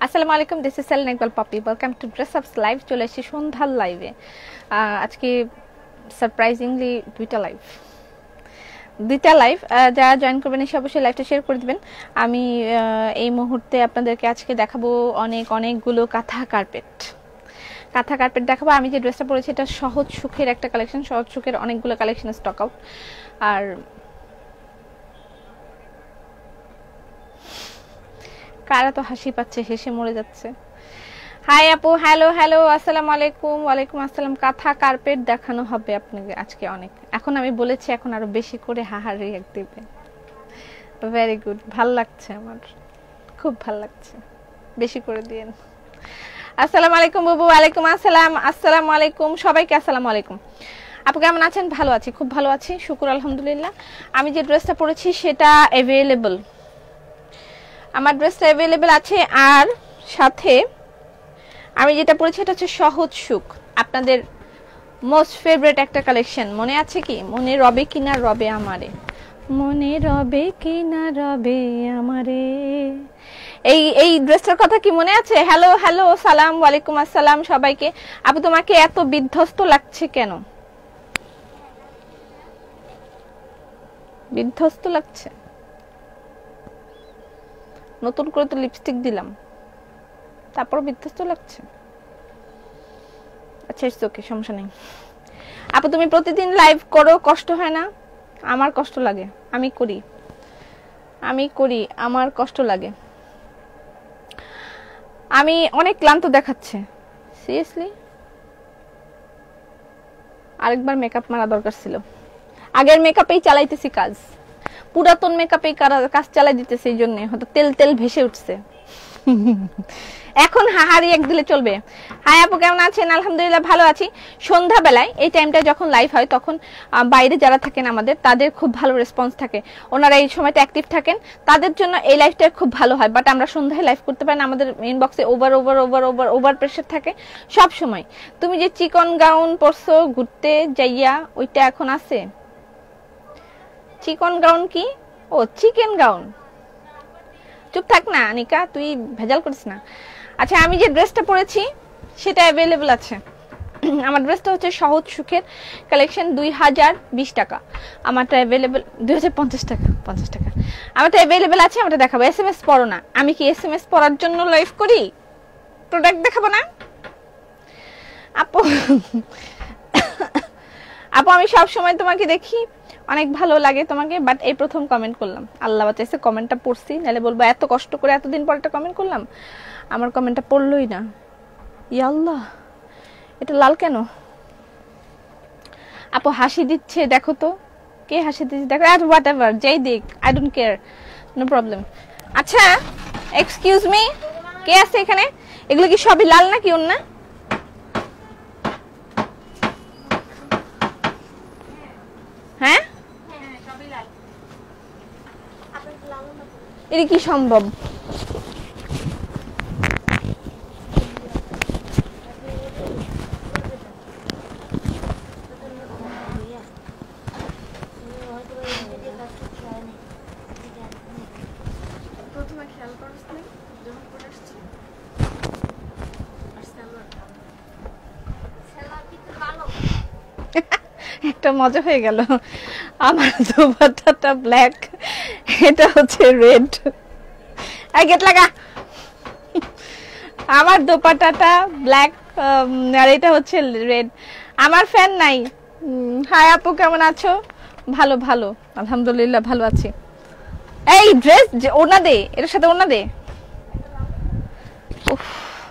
আসসালামু আলাইকুম, this is Selina Iqbal Popy. Welcome to dress ups live. চলে এসেছি সন্ধ্যার লাইভে। আজকে সারপ্রাইজিংলি দুইটা লাইভ যারা জয়েন করবেন এসে অবশ্যই লাইভটা শেয়ার করে দিবেন। আমি এই মুহূর্তে আপনাদেরকে আজকে দেখাবো অনেকগুলো কাঁথা কার্পেট দেখাবো। আমি যে ড্রেসটা পরেছি এটা সহজ সুখের একটা কালেকশন, সহজ সুখের অনেকগুলো কালেকশন স্টক আউট। আর কারা তো হাসি পাচ্ছে, হেসে মরে যাচ্ছে। হাই আপু, হ্যালো আসসালামু আলাইকুম। ওয়ালাইকুম আসসালাম। কাঁথা কার্পেট দেখানো হবে আপনাকে আজকে অনেক। এখন আমি বলেছি এখন আরো বেশি করে হাহার রিঅ্যাক্ট দিবে। ভেরি গুড, ভাল লাগছে, আমার খুব ভাল লাগছে, বেশি করে দিয়েন। আসসালামু আলাইকুম বাবু। ওয়ালাইকুম আসসালাম। আসসালামু আলাইকুম সবাইকে। আসসালামু আলাইকুম আপু, কেমন আছেন? ভালো আছি, খুব ভালো আছি, শুকুর আলহামদুলিল্লাহ। আমি যে ড্রেসটা পরেছি সেটা অ্যাভেলেবল, আমার ড্রেসটা অ্যাভেলেবল আছে। আর সাথে আমি যেটা পরেছি এটা হচ্ছে সহজ সুখ, আপনাদের মোস্ট ফেভারিট একটা কালেকশন। মনে আছে কি? মনে রবে কিনা রবে আমারে, মনে রবে কিনা রবে আমারে। এই ড্রেসটার কথা কি মনে আছে? হ্যালো সালাম, ওয়ালাইকুম আসসালাম সবাইকে। আপু তোমাকে এত বিধ্বস্ত লাগছে কেন? বিধ্বস্ত লাগছে? নতুন করে তো লিপস্টিক দিলাম, তারপর বিধ্বস্ত লাগছে। আচ্ছা ইটস ওকে, সমস্যা নেই। আপু তুমি প্রতিদিন লাইভ করো, কষ্ট হয় না? আমার কষ্ট লাগে, আমি করি, আমার কষ্ট লাগে। আমি অনেক ক্লান্ত দেখাচ্ছে, সিরিয়াসলি। আরেকবার মেকআপ মারা দরকার ছিল। আগের মেকআপেই চালাইতেছি কাজ, পুরাতন মেকআপেই কাজ চালাই দিতেছে, এই জন্য হয়তো তেল ভেসে উঠছে। এখন হাহারি এক দিলে চলবে। হাই আপু, কেমন আছেন? আলহামদুলিল্লাহ ভালো আছি। সন্ধ্যাবেলায় এই টাইমটা যখন লাইভ হয় তখন বাইরে যারা থাকেন আমাদের, তাদের খুব ভালো রেসপন্স থাকে, ওনারা এই সময়টা অ্যাক্টিভ থাকেন, তাদের জন্য এই লাইভটা খুব ভালো হয়। বাট আমরা সন্ধ্যায় লাইভ করতে পারি না, আমাদের ইনবক্সে ওভার প্রেশার থাকে সব সময়। তুমি যে চিকন গাউন পরছো ঘুরতে যাইয়া, ওইটা এখন আছে? চিকন গাউন কি? ও চিকেন গাউন। চুপ থাক না নিকা, তুই ভেজাল করিস না। আচ্ছা, আমি যে ড্রেসটা পরেছি সেটা অ্যাভেলেবল আছে। আমার ড্রেসটা হচ্ছে সহজ সুখের কালেকশন, 2020 টাকা। আমারটা অ্যাভেলেবল 2050 টাকা, 50 টাকা। আমারটা অ্যাভেলেবল আছে, আমারটা দেখাবো। SMS পড়ো না। আমি কি SMS পড়ার জন্য লাইভ করি? প্রোডাক্ট দেখাবো না আপু? আপু আমি সব সময় তোমাকে দেখি, অনেক ভালো লাগে তোমাকে, বাট এই প্রথম কমেন্ট করলাম। আল্লাহ বাঁচাইছে কমেন্টটা পড়ছি, নাহলে বলবো এত কষ্ট করে এতদিন পর একটা কমেন্ট করলাম, আমার কমেন্টটা পড়লই না। ইয়া আল্লাহ, এটা লাল কেন? আপু হাসি দিচ্ছে, দেখো তো কে হাসি দিচ্ছে, দেখো। আর হোয়াট এভার, যেই দিক, I don't care, no problem. আচ্ছা এক্সকিউজ মি, কে আছে এখানে? এগুলো কি সবই লাল নাকি অন্য? হ্যাঁ, এটা কি সম্ভব? একটা মজা হয়ে গেল। আমার দোপাট্টাটা ব্ল্যাক, এটা হচ্ছে রেড। গেট লাগা। আমার দোপাট্টাটা ব্ল্যাক আর এটা হচ্ছে রেড। আমার ফ্যান নাই। হাই আপু, কেমন আছো? ভালো আলহামদুলিল্লাহ ভালো আছি। এই ড্রেস ওড়না দে, এর সাথে ওড়না দে।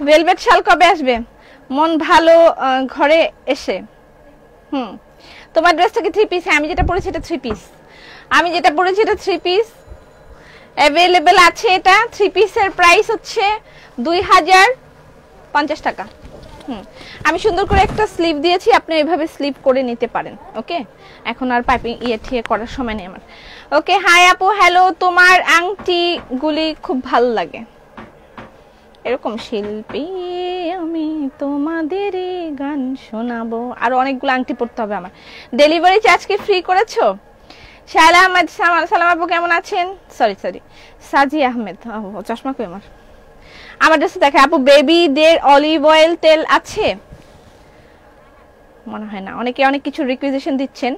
ভেলভেট শাল কবে আসবে? মন ভালো ঘরে এসে। তোমার ড্রেসটা কি 3 পিস? আমি যেটা পরেছি এটা 3 পিস। অ্যাভেলেবল আছে এটা। 3 পিসের প্রাইস হচ্ছে 2050 টাকা। আমি সুন্দর করে একটা স্লিভ দিয়েছি, আপনি এইভাবে স্লিভ করে নিতে পারেন। ওকে, এখন আর পাইপিং ঠিয়ে করার সময় নেই আমার। ওকে, হাই আপু, হ্যালো। তোমার আংটিগুলি খুব ভালো লাগে। এরকম শিল্পী আমি তোমাদেরই গান শোনাবো। আরো অনেকগুলো আংটি পড়তে হবে আমার। ডেলিভারি চার্জ কি ফ্রি করেছো? শায়লা আহমেদ, সালাম আপু, কেমন আছেন? সরি সাজি আহমেদ, চশমা কই আমার? আমার ড্রেসে দেখে আপু বেবিদের অলিভ অয়েল তেল আছে মনে হয় না, অনেকে অনেক কিছু রিকোয়েস্টেশন দিচ্ছেন।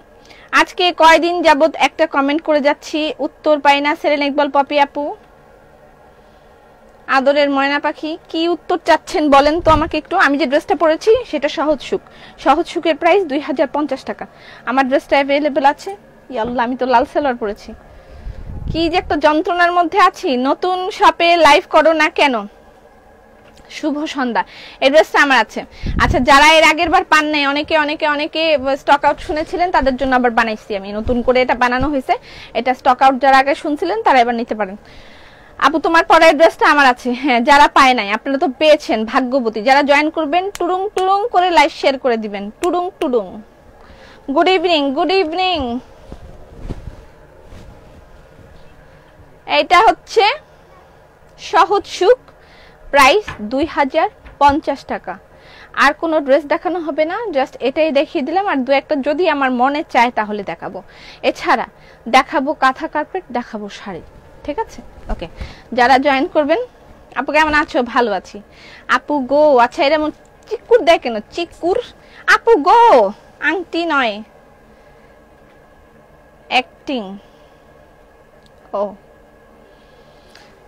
আজকে কয়দিন যাবত একটা কমেন্ট করে যাচ্ছি, উত্তর পাই না। সেরেন ইকবাল পপি আপু, আদরের ময়না পাখি, কি উত্তর চাচ্ছেন বলেন তো আমাকে একটু। আমি যে ড্রেসটা পরেছি সেটা সহজ সুখ, সহজ সুখের প্রাইস 2050 টাকা। আমার ড্রেসটা অ্যাভেলেবেল আছে। ইয়াল্লাহ, আমি তো লাল সালোয়ার পরেছি, কি যে একটা যন্ত্রণার মধ্যে আছি। নতুন শপে লাইভ করো না কেন? শুভ সন্ধ্যা। এই ড্রেসটা আমার আছে। আচ্ছা, যারা এর আগের বার পান নাই, অনেকে অনেকে অনেকে স্টক আউট শুনেছিলেন, তাদের জন্য আবার বানাইছি আমি, নতুন করে এটা বানানো হয়েছে। এটা স্টক আউট যারা আগে শুনছিলেন তারা এবার নিতে পারেন। আপু তোমার পরের ড্রেসটা আমার আছে। হ্যাঁ, যারা পায় নাই আপনারা তো পেয়েছেন, ভাগ্যবতী। যারা জয়েন করবেন টুরুং টুরুং করে লাইভ শেয়ার করে দিবেন, টুরুং টুরুং। Good evening, good evening. এটা হচ্ছে সহজ সুখ, প্রাইস 2050 টাকা। আর কোনো ড্রেস দেখানো হবে না, জাস্ট এটাই দেখিয়ে দিলাম। আর দু একটা যদি আমার মনে চায় তাহলে দেখাবো, এছাড়া দেখাবো কাঁথা কার্পেট, দেখাবো শাড়ি, ঠিক আছে? ওকে, যারা জয়েন করবেন। আপু কেমন আছো? ভালো আছি আপু গো। আচ্ছা, এরকম চিকুর দেয় কেন? চিকুর আপু গো, আংটি নয়, অ্যাক্টিং। ও,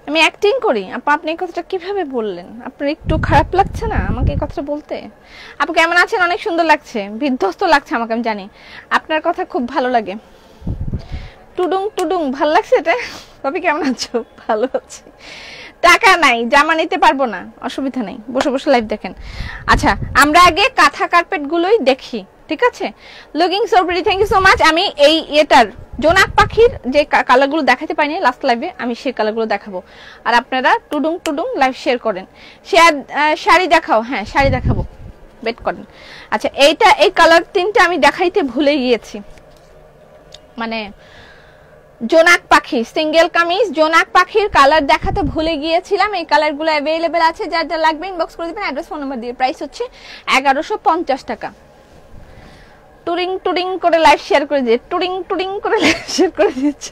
আমি অ্যাক্টিং করি? আপু আপনি এই কথাটা কিভাবে বললেন? আপনার একটু খারাপ লাগছে না আমাকে এই কথাটা বলতে? আপু কেমন আছেন? অনেক সুন্দর লাগছে, বিধ্বস্ত লাগছে আমাকে, আমি জানি আপনার কথা খুব ভালো লাগে। টুডুং টুডুং, ভালো লাগছে এটা। তবে কেমন আছো? ভালো আছি। টাকা নাই, জামা নিতে পারবো না, অসুবিধা নেই, বসে বসে লাইভ দেখেন। আচ্ছা, আমরা আগে কাঁথা কার্পেট গুলোই দেখি, ঠিক আছে? Looking so pretty, thank you so much. আমি এই এটার জোনাক পাখির যে কালারগুলো দেখাতে পাইনি লাস্ট লাইভে, আমি সেই কালারগুলো দেখাবো। আর আপনারা টুডুং টুডুং লাইভ শেয়ার করেন। শেয়ার, শাড়ি দেখাও। হ্যাঁ, শাড়ি দেখাবো, ওয়েট করেন। আচ্ছা, এইটা, এই কালার তিনটা আমি দেখাইতে ভুলে গিয়েছি। মানে জোনাক পাখি সিঙ্গেল কামিজ, জোনাক পাখির কালার দেখাতে ভুলে গিয়েছিলাম। এই কালারগুলো অ্যাভেলেবেল আছে, যার যা লাগবে ইনবক্স করে দিবেন, অ্যাড্রেস ফোন নাম্বার দিয়ে। প্রাইস হচ্ছে 1150 টাকা। টুরিং টুরিং করে লাইভ শেয়ার করে দিয়ে, টুরিং টুরিং করে লাইভ শেয়ার করে দিচ্ছ।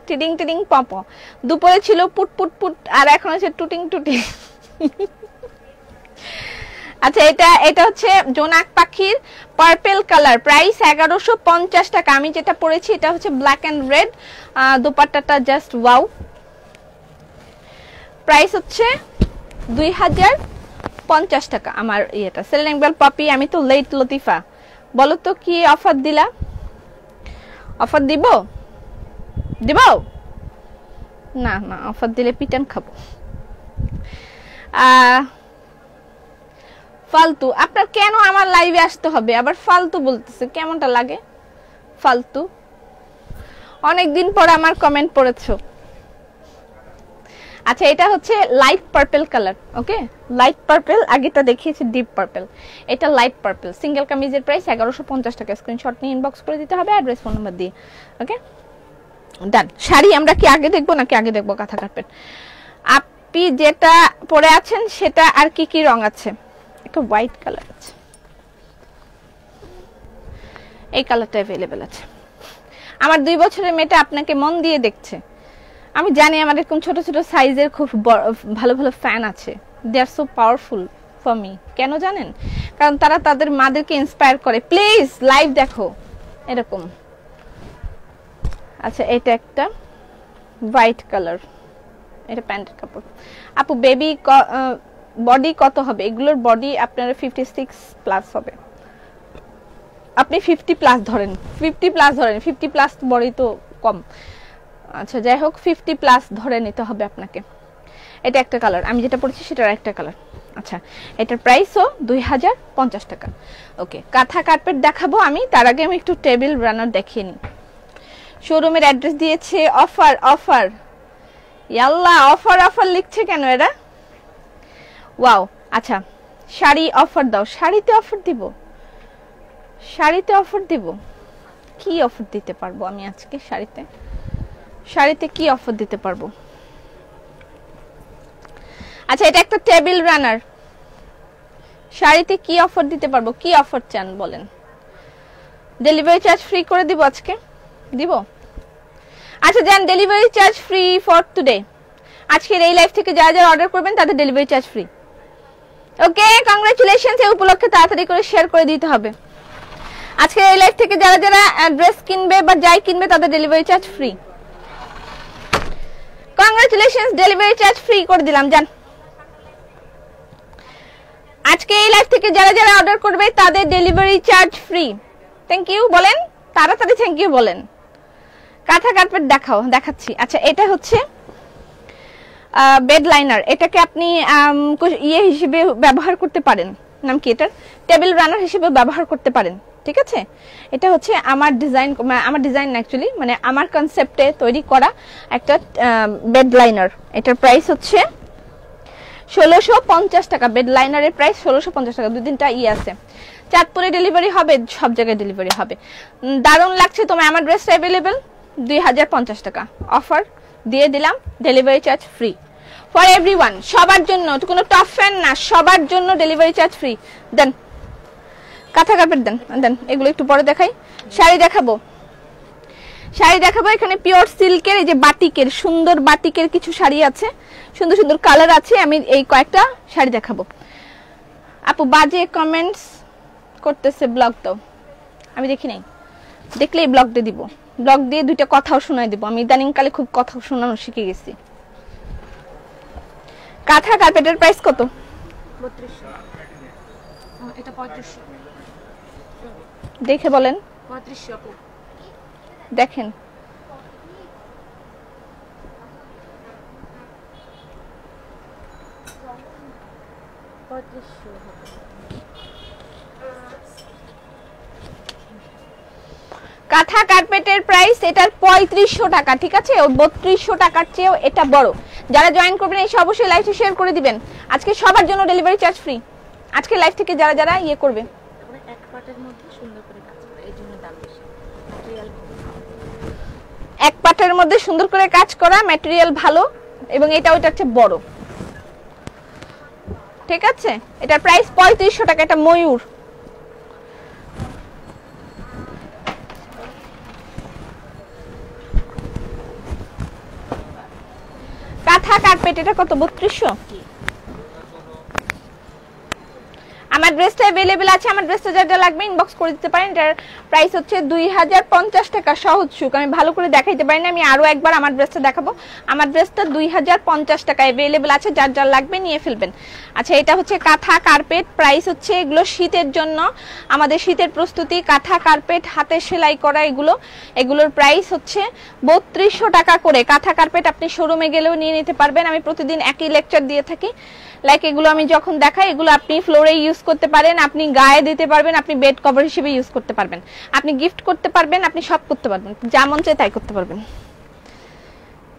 টিডিং টিডিং পপ। দুপুরে ছিল পুট পুট পুট, আর এখন হচ্ছে টুটিং টুটিং। আচ্ছা, এটা হচ্ছে জোনাক পাখির পার্পল কালার, প্রাইস 1150 টাকা। আমি যেটা পরেছি এটা হচ্ছে ব্ল্যাক এন্ড রেড, দোপাট্টাটা জাস্ট ওয়াও। প্রাইস হচ্ছে 2050 টাকা। আমার ইয়েটা সেলেন ইকবাল পপি, আমি তো লেট লতিফা। বলো তো কি অফার দিলা? অফার দিব? দিব না, না অফার দিলে পিটান খাবো। ফালতু, আপনার কেন আমার লাইভে আসতে হবে আবার ফালতু বলতেছে? কেমনটা লাগে ফালতু? অনেকদিন পর আমার কমেন্ট পড়েছো। আচ্ছা, এটা হচ্ছে লাইট পার্পল কালার। ওকে, লাইট পার্পল, আগেটা দেখিয়েছি ডিপ পার্পল, এটা লাইট পার্পল। সিঙ্গেল কামিজের প্রাইস 1150 টাকা। স্ক্রিনশট নিয়ে ইনবক্স করে দিতে হবে অ্যাড্রেস ফোন নাম্বার দিয়ে। ওকে, ডান। শাড়ি আমরা কি আগে দেখবো নাকি আগে দেখবো কাঁথা কার্পেট? আপনি যেটা পরে আছেন সেটা আর কি কি রং আছে? একটা হোয়াইট কালার আছে, এই কালারটা অ্যাভেলেবেল আছে। আমার 2 বছরের মেয়েটা আপনাকে মন দিয়ে দেখছে। আমি জানি আমার এরকম ছোট ছোট সাইজের খুব ভালো ভালো ফ্যান আছে। দে আর সো পাওয়ারফুল ফর মি। কেন জানেন? কারণ তারা তাদের মাদেরকে ইন্সপায়ার করে। প্লিজ লাইভ দেখো এরকম। আচ্ছা, এটা একটা হোয়াইট কালার, এটা প্যান্টের কাপড়। আপু বেবি বডি কত হবে? এগুলোর বডি আপনার 56 প্লাস হবে। আপনি 50 প্লাস ধরেন, 50 প্লাস ধরেন, 50 প্লাস বডি তো কম। আচ্ছা, যাই হোক 50 প্লাস ধরে নিতে হবে আপনাকে। এটা একটা কালার, আমি যেটা পড়ছি সেটার একটা কালার। আচ্ছা, এটার প্রাইসও 2050 টাকা। ওকে, কাঁথা কার্পেট দেখাবো আমি, তার আগে আমি একটু টেবিল রানার দেখিয়ে নিই। শোরুমের অ্যাড্রেস দিয়েছে। অফার অফার, ইয়াল্লা অফার অফার লিখছে কেন এরা? ওয়াও। আচ্ছা, শাড়ি অফার দাও। শাড়িতে অফার দিব? শাড়িতে অফার দিব? কি অফার দিতে পারবো আমি আজকে শাড়িতে? শাড়িতে কি অফার দিতে পারবো? আচ্ছা, এটা একটা টেবিল রানার, শাড়িতে কি অফার দিতে পারবো? কি অফার চান বলেন? ডেলিভারি চার্জ ফ্রি করে দিব আজকে, দিব? আচ্ছা, যান, delivery charge free for today. আজকের এই লাইভ থেকে যারা যারা অর্ডার করবেন তাদের ডেলিভারি চার্জ ফ্রি। ওকে, কংগ্রাচুলেশনস। এই উপলক্ষে তাড়াতাড়ি করে শেয়ার করে দিতে হবে। আজকের এই লাইভ থেকে যারা যারা ড্রেস কিনবে বা যাই কিনবে তাদের delivery charge free. Congratulations, delivery charge free করে দিলাম। জান আজকে এই লাইভ থেকে যারা যারা অর্ডার করবে তাদের delivery charge free. Thank you বলেন, তাড়াতাড়ি থ্যাংক ইউ বলেন। কাঁথা কার্পেট দেখাও, দেখাচ্ছি। আচ্ছা, এটা হচ্ছে বেড লাইনার। এটাকে আপনি ইয়ে হিসেবে ব্যবহার করতে পারেন, নাম কি এটার, টেবিল রানার হিসেবে ব্যবহার করতে পারেন। ঠিক আছে, এটা হচ্ছে আমার ডিজাইন না অ্যাকচুয়ালি, মানে আমার কনসেপ্টে তৈরি করা একটা বেড লাইনার। এটার প্রাইস হচ্ছে 1650 টাকা। বেড লাইনারের প্রাইস 1650 টাকা। দুই দিনটা আছে, চাঁদপুরে ডেলিভারি হবে, সব জায়গায় ডেলিভারি হবে। দারুণ লাগছে তোমার আমার ড্রেসটা অ্যাভেলেবেল 2050 টাকা অফার দিয়ে দিলাম, delivery charge free for everyone, সবার জন্য, কোনো টপ ফ্যান না, সবার জন্য ডেলিভারি চার্জ ফ্রি। দেন কাঁথা কার্পেট দেন, দেন এগুলো একটু পরে দেখাই। শাড়ি দেখাবো, শাড়ি দেখাবো। এখানে পিওর সিল্কের, এই যে বাটিকের, সুন্দর বাটিকের কিছু শাড়ি আছে, সুন্দর সুন্দর কালার আছে। আমি এই কয়েকটা শাড়ি দেখাবো। আপু বাজে কমেন্টস করতেছে, ব্লগ দাও। আমি দেখি নাই, দেখলে এই ব্লগ দিয়ে দিব, ব্লগ দিয়ে দুইটা কথাও শোনাই দিব। আমি ইদানিং কালে খুব কথা শোনানো শিখে গেছি। কাঁথা কার্পেটের প্রাইস কত? 3200। এটা 3500। দেখে বলেন। 3500 আপু। দেখেন কাঁথা কার্পেটের প্রাইস এটার 3500 টাকা। ঠিক আছে, ও 3200 টাকার চেয়েও এটা বড়। যারা জয়েন করবেন এই অবশ্যই লাইভে শেয়ার করে দিবেন। আজকে সবার জন্য ডেলিভারি চার্জ ফ্রি। আজকে লাইভ থেকে যারা যারা ইয়ে করবে, এক পাটের মধ্যে সুন্দর করে কাজ করা, এইজন্য দাম বেশি। ম্যাটেরিয়াল এক পাটের মধ্যে সুন্দর করে কাজ করা, ম্যাটেরিয়াল ভালো, এবং এটা ওইটার চেয়ে বড়। ঠিক আছে, এটার প্রাইস 3500 টাকা। এটা ময়ূর। কাঁথা কার্পেট এটা কত? 3200। আমার ড্রেসটা अवेलेबल আছে। আমার ড্রেসটা যা যা লাগবে ইনবক্স করে দিতে পারেন। এটার প্রাইস হচ্ছে 2050 টাকা। সহজ সুখ, আমি ভালো করে দেখাইতে পারি না, আমি আরো একবার আমার ড্রেসটা দেখাবো। আমার ড্রেসটা 2050 টাকা अवेलेबल আছে, যার যার লাগবে নিয়ে ফেলবেন। আচ্ছা, এটা হচ্ছে কাঁথা কার্পেট। প্রাইস হচ্ছে, এগুলো শীতের জন্য, আমাদের শীতের প্রস্তুতি। কাঁথা কার্পেট হাতে সেলাই করা, এগুলোর প্রাইস হচ্ছে 3200 টাকা করে। কাঁথা কার্পেট আপনি শোরুমে গেলেও নিয়ে নিতে পারবেন। আমি প্রতিদিন একই লেকচার দিয়ে থাকি। লাইক এগুলো আমি যখন দেখাই, এগুলো আপনি ফ্লোরে ইউজ করতে পারেন, আপনি গায়ে দিতে পারবেন, আপনি বেড কভার হিসেবে ইউজ করতে পারবেন, আপনি গিফট করতে পারবেন, আপনি সব করতে পারবেন, যা মন চায় তাই করতে পারবেন।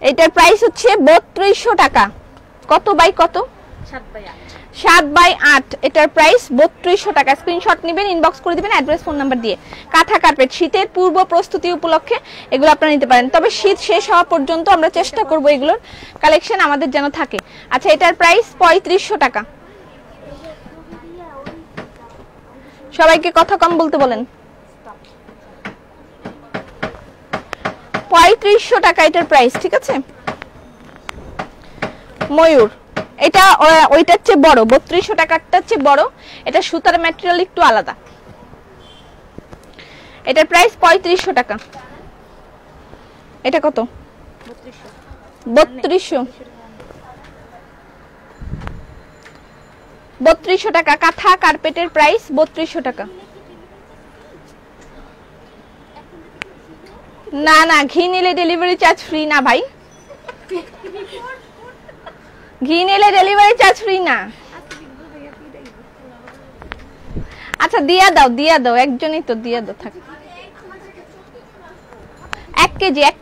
এটার প্রাইস হচ্ছে 3200 টাকা। কত বাই কত? 7x8। এটার প্রাইস 3200 টাকা। স্ক্রিনশট নেবেন, ইনবক্স করে দিবেন অ্যাড্রেস ফোন নাম্বার দিয়ে। কাঁথা কার্পেট শীতের পূর্ব প্রস্তুতি উপলক্ষে এগুলো আপনারা নিতে পারেন। তবে শীত শেষ হওয়া পর্যন্ত আমরা চেষ্টা করব এগুলোর কালেকশন আমাদের যেন থাকে। আচ্ছা, এটার প্রাইস 3500 টাকা। সবাইকে কথা কম বলতে বলেন। 3500 টাকা এটার প্রাইস। ঠিক আছে, ময়ূর। এটা ওইটার চেয়ে বড়, 3200 টাকারটার চেয়ে বড়। এটা সুতার ম্যাটেরিয়াল একটু আলাদা। এটার প্রাইস 3500 টাকা। এটা কত? 3200। 3200 টাকা। কাঁথা কার্পেটের প্রাইস 3200 টাকা। না না, ঘি নিলে ডেলিভারি চার্জ ফ্রি না ভাই, ঘি নিলে ডেলিভারি চার্জ ফ্রি না। আচ্ছা, দিয়া দাও, একজনই তো, দিয়া দাও। থাক, 1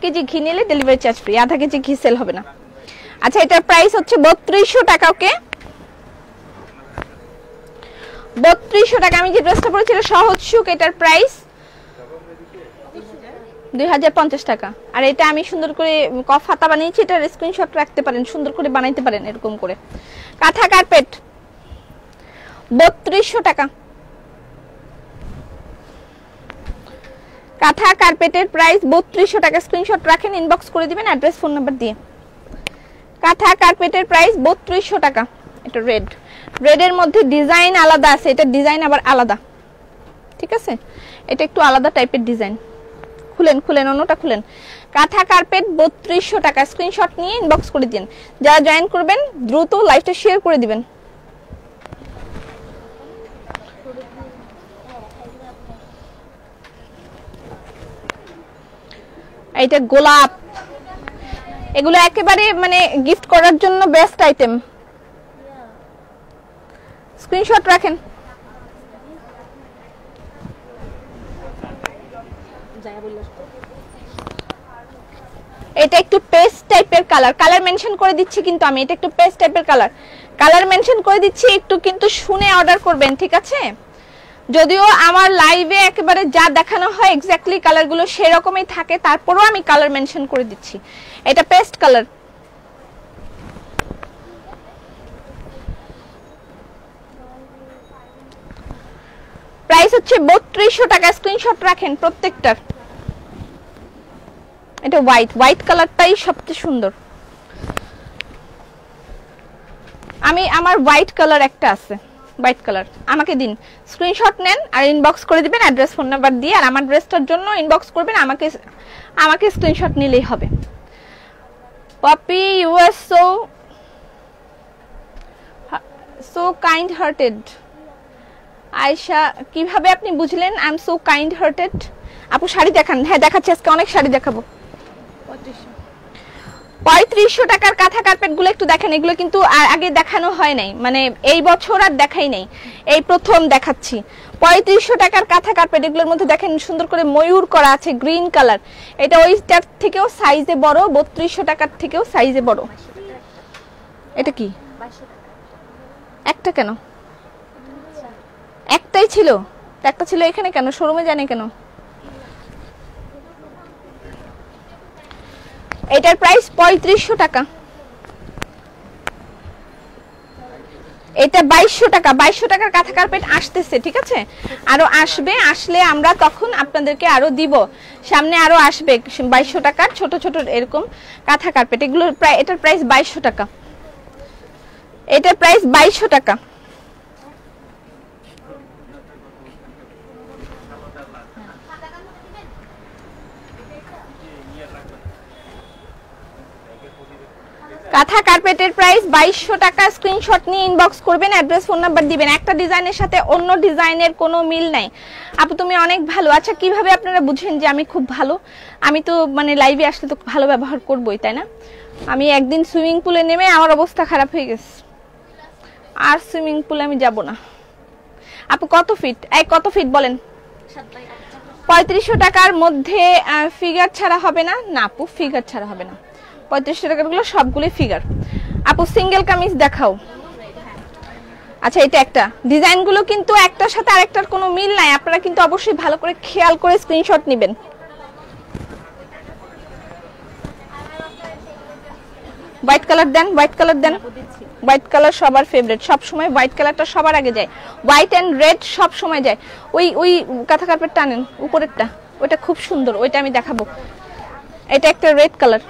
কেজি ঘি নিলে ডেলিভারি চার্জ ফ্রি, আধা কেজি ঘি সেল হবে না। আচ্ছা, এটার প্রাইস হচ্ছে 3200 টাকা। ওকে, 3200 টাকা। আমি যে ড্রেসটা পরেছি এটা সহজ সুখ, এটার প্রাইস 2050 টাকা। আর এটা আমি সুন্দর করে কফাতা বানিয়েছি, এটার স্ক্রিনশট রাখতে পারেন, সুন্দর করে বানাইতে পারেন এরকম করে। কাঁথা কার্পেট 3200 টাকা। কাঁথা কার্পেটের প্রাইস 3200 টাকা। স্ক্রিনশট রাখেন, ইনবক্স করে দিবেন অ্যাড্রেস ফোন নাম্বার দিয়ে। কাঁথা কার্পেটের প্রাইস 3200 টাকা। এটা রেডের মধ্যে ডিজাইন আলাদা আছে, এটা ডিজাইন আবার আলাদা, ঠিক আছে? এটা একটু আলাদা টাইপের ডিজাইন। খুলেন অন্যটা খুলেন। কাঁথা কার্পেট 3200 টাকা। স্ক্রিনশট নিয়ে ইনবক্স করে দিন। যারা জয়েন করবেন দ্রুত লাইভটা শেয়ার করে দিবেন। এইটা গোলাপ, এগুলো একেবারে মানে গিফট করার জন্য বেস্ট আইটেম। স্ক্রিনশট রাখেন। এটা একটু পেস্ট টাইপের কালার মেনশন করে দিচ্ছি, কিন্তু আমি এটা একটু পেস্ট টাইপের কালার মেনশন করে দিচ্ছি, একটু কিন্তু শুনে অর্ডার করবেন, ঠিক আছে? যদিও আমার লাইভে একেবারে যা দেখানো হয় এক্স্যাক্টলি কালারগুলো সেরকমই থাকে, তারপরেও আমি কালার মেনশন করে দিচ্ছি। এটা পেস্ট কালার। প্রাইস হচ্ছে 3200 টাকা। স্ক্রিনশট রাখেন প্রত্যেকটার। এটা হোয়াইট কালারটাই সবচেয়ে সুন্দর। আমার হোয়াইট কালার একটা আছে, হোয়াইট কালার আমাকে দিন। স্ক্রিনশট নেন আর ইনবক্স করে দিবেন অ্যাড্রেস ফোন নাম্বার দিয়ে, আর আমার ড্রেসটার জন্য ইনবক্স করবেন, আমাকে স্ক্রিনশট নিলেই হবে। Popy you are so kind hearted. Ayesha, কিভাবে আপনি বুঝলেন I am so kind hearted? আপু শাড়ি দেখান। হ্যাঁ দেখাচ্ছি, আজকে অনেক শাড়ি দেখাবো। 3500 টাকার কাঁথা কার্পেট গুলো একটু দেখেন। এগুলো কিন্তু আগে দেখানো হয় নাই, মানে এই বছর আর দেখাই নাই, এই প্রথম দেখাচ্ছি। 3500 টাকার কাঁথা কার্পেট, এগুলোর মধ্যে দেখেন সুন্দর করে ময়ূর করা আছে, গ্রিন কালার। এটা ওইটার থেকেও সাইজে বড়, 3200 টাকার থেকেও সাইজে বড়। এটা কি একটা কেন? একটাই ছিল, একটা ছিল এখানে কেন? শোরুমে জানে কেন? এটার প্রাইস 3500 টাকা। এটা 2200 টাকা। 2200 টাকার কাঁথা কার্পেট আসতেছে, ঠিক আছে? আরো আসবে, আসলে আমরা তখন আপনাদেরকে আরো দিব, সামনে আরো আসবে 2200 টাকার ছোট ছোট এরকম কাঁথা কার্পেট। এগুলোর এটার প্রাইস 2200 টাকা। এটার প্রাইস 2200 টাকা। কাঁথা কার্পেটের প্রাইস 2200 টাকা। স্ক্রিনশট নিয়ে ইনবক্স করবেন, অ্যাড্রেস ফোন নাম্বার দিবেন। একটা ডিজাইনের সাথে অন্য ডিজাইনের কোনো মিল নাই। আপু তুমি অনেক ভালো। আচ্ছা কিভাবে আপনারা বুঝেন যে আমি খুব ভালো? আমি তো মানে লাইভে আসলে তো ভালো ব্যবহার করবই, তাই না? আমি একদিন সুইমিং পুলে নেমে আমার অবস্থা খারাপ হয়ে গেছে, আর সুইমিং পুলে আমি যাব না। আপু কত ফিট? কত ফিট বলেন? 3500 টাকার মধ্যে ফিগার ছাড়া হবে না? না আপু, ফিগার ছাড়া হবে না। 3500 টাকার গুলো সবগুলো ফিগার। আপু সিঙ্গেল কামিজ দেখাও। আচ্ছা এটা একটা, ডিজাইন গুলো কিন্তু একটার সাথে আরেকটার কোনো মিল নাই, আপনারা কিন্তু অবশ্যই ভালো করে খেয়াল করে স্ক্রিনশট নেবেন। হোয়াইট কালার দেন, হোয়াইট কালার দেন। হোয়াইট কালার সবার ফেভারিট, সব সময় হোয়াইট কালারটা সবার আগে যায়। হোয়াইট এন্ড রেড সব সময় যায়। ওই কাঁথা কার্পেট টানেন উপরেরটা, ওইটা খুব সুন্দর, ওইটা আমি দেখাবো। এটা একটা রেড কালার।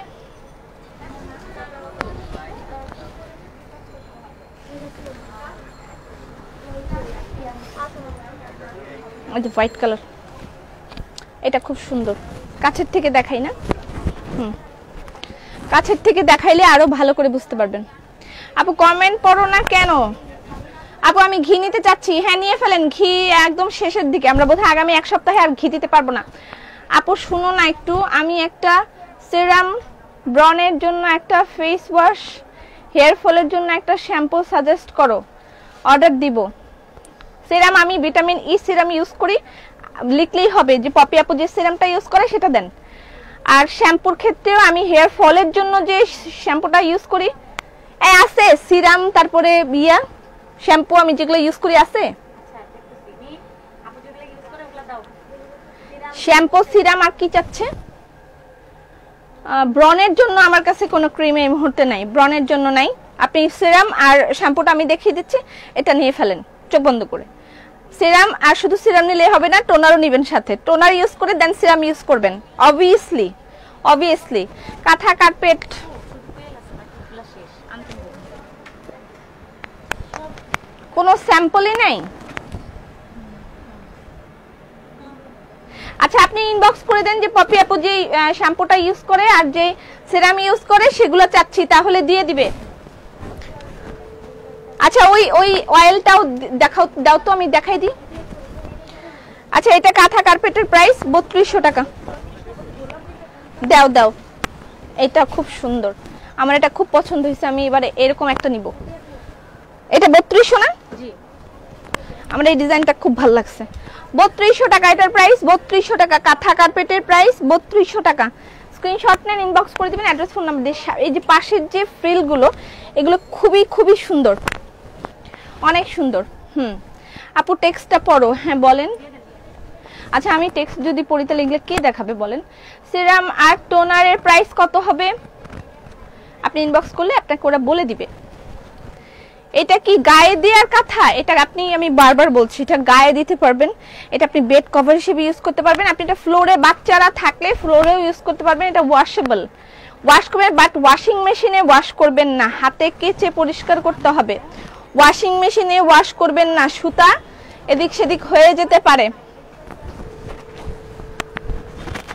হোয়াইট কালার, এটা খুব সুন্দর। কাছের থেকে দেখাই না? কাছের থেকে দেখাইলে আরো ভালো করে বুঝতে পারবেন। আপু কমেন্ট পড়ো না কেন? আপু আমি ঘি নিতে চাচ্ছি। হ্যাঁ নিয়ে ফেলেন, ঘি একদম শেষের দিকে, আমরা বোধহয় আগামী এক সপ্তাহে আর ঘি দিতে পারবো না। আপু শুনো না একটু, আমি একটা সিরাম ব্রনের জন্য একটা ফেস ওয়াশ, হেয়ার ফলের জন্য একটা শ্যাম্পু সাজেস্ট করো, অর্ডার দিব। সিরাম আমি ভিটামিন ই সিরাম ইউজ করি, লিখলেই হবে যে পপি আপু যে সিরামটা ইউজ করে সেটা দেন। আর শ্যাম্পুর ক্ষেত্রেও আমি হেয়ার ফলের জন্য যে শ্যাম্পুটা ইউজ করি আছে, সিরাম তারপরে শ্যাম্পু আমি যেগুলো ইউজ করি আছে, শ্যাম্পু সিরাম। আর কি চাচ্ছে? ব্রনের জন্য আমার কাছে কোনো ক্রিম এই মুহূর্তে নাই, ব্রনের জন্য নাই। আপনি সিরাম আর শ্যাম্পুটা আমি দেখিয়ে দিচ্ছি, এটা নিয়ে ফেলেন চোখ বন্ধ করে। সিরাম, আর শুধু সিরাম নিলে হবে না, টোনারও নেবেন সাথে। টোনার ইউজ করে দেন সিরাম ইউজ করবেন অবভিয়াসলি। কাঁথা কার্পেট কোনো স্যাম্পলই নাই? আচ্ছা আপনি ইনবক্স করে দেন যে পপি আপু যে শ্যাম্পুটা ইউজ করে আর যে সেরাম ইউজ করে সেগুলো চাচ্ছি, তাহলে দিয়ে দিবে। আচ্ছা ওই অয়েলটাও দেখাও, দাও তো আমি দেখাই দিই। আচ্ছা এটা কাঁথা কার্পেটের প্রাইস 3200 টাকা। দাও দাও, এটা খুব সুন্দর, আমার এটা খুব পছন্দ হয়েছে, আমি এবারে এরকম একটা নিব। এটা 3200 না? জি, আমার এই ডিজাইনটা খুব ভালো লাগছে। 3200 টাকা এটার প্রাইস, 3200 টাকা। কাঁথা কার্পেটের প্রাইস 3200 টাকা। স্ক্রিনশট নেন, ইনবক্স করে দিবেন, অ্যাড্রেস ফোন নাম্বার দিয়ে। এই যে পাশের যে ফ্রিলগুলো, এগুলো খুবই খুবই সুন্দর, অনেক সুন্দর। আপু টেক্সটটা পড়ো। হ্যাঁ বলেন। আচ্ছা আমি টেক্সট যদি পড়ি তাহলে এগুলো কে দেখাবে বলেন? সিরাম আর টোনারের প্রাইস কত হবে আপনি ইনবক্স করলে আপনাকে ওরা বলে দিবে। এটা কি গায়ে দেওয়ার কাঁথা? এটা আপনি, আমি বারবার বলছি, এটা গায়ে দিতে পারবেন, এটা আপনি বেড কভার হিসেবে ইউজ করতে পারবেন, আপনি এটা ফ্লোরে বাচ্চারা থাকলে ফ্লোরেও ইউজ করতে পারবেন। এটা ওয়াশেবল, ওয়াশ করবেন, বাট ওয়াশিং মেশিনে ওয়াশ করবেন না, হাতে কেচে পরিষ্কার করতে হবে। ওয়াশিং মেশিনে ওয়াশ করবেন না, সুতা এদিক সেদিক হয়ে যেতে পারে।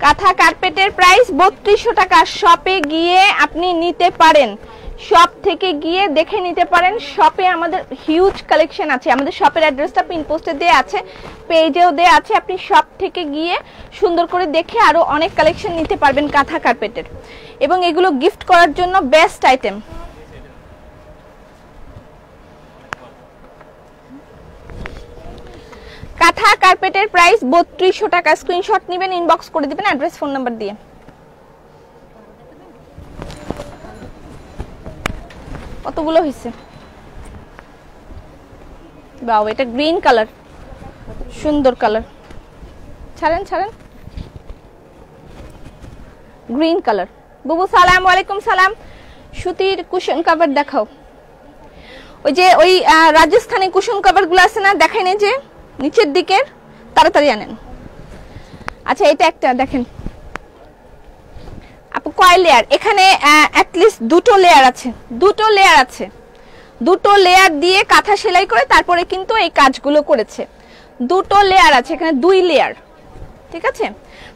কাঁথা কার্পেটের প্রাইস 3200 টাকা। শপে গিয়ে আপনি নিতে পারেন, শপ থেকে গিয়ে দেখে নিতে পারেন। শপে আমাদের হিউজ কালেকশন আছে, আমাদের শপের অ্যাড্রেসটা পিন পোস্টে দেয়া আছে, পেজেও দেয়া আছে। আপনি শপ থেকে গিয়ে সুন্দর করে দেখে আরো অনেক কালেকশন নিতে পারবেন কাঁথা কার্পেটের, এবং এগুলো গিফট করার জন্য বেস্ট আইটেম। কাঁথা কার্পেটের প্রাইস 3200 টাকা। স্ক্রিনশট নেবেন, ইনবক্স করে দিবেন অ্যাড্রেস ফোন নাম্বার দিয়ে। কতগুলো হয়েছে? বাও, এটা গ্রিন কালার, সুন্দর কালার। ছাড়েন ছাড়েন, গ্রিন কালার। বুবু সালাম ওয়ালাইকুম সালাম। সুতির কুশন কভার দেখাও। ওই যে ওই রাজস্থানি কুশন কভার গুলো আছে না, দেখাই না যে নিচের দিকের, তাড়াতাড়ি আনেন। আচ্ছা এটা একটা দেখেন আপু, কয় লেয়ার? এখানে অ্যাটলিস্ট দুটো লেয়ার আছে, দুটো লেয়ার আছে, দুটো লেয়ার দিয়ে কাঁথা সেলাই করে তারপরে কিন্তু এই কাজগুলো করেছে। দুটো লেয়ার আছে এখানে, 2 লেয়ার। ঠিক আছে,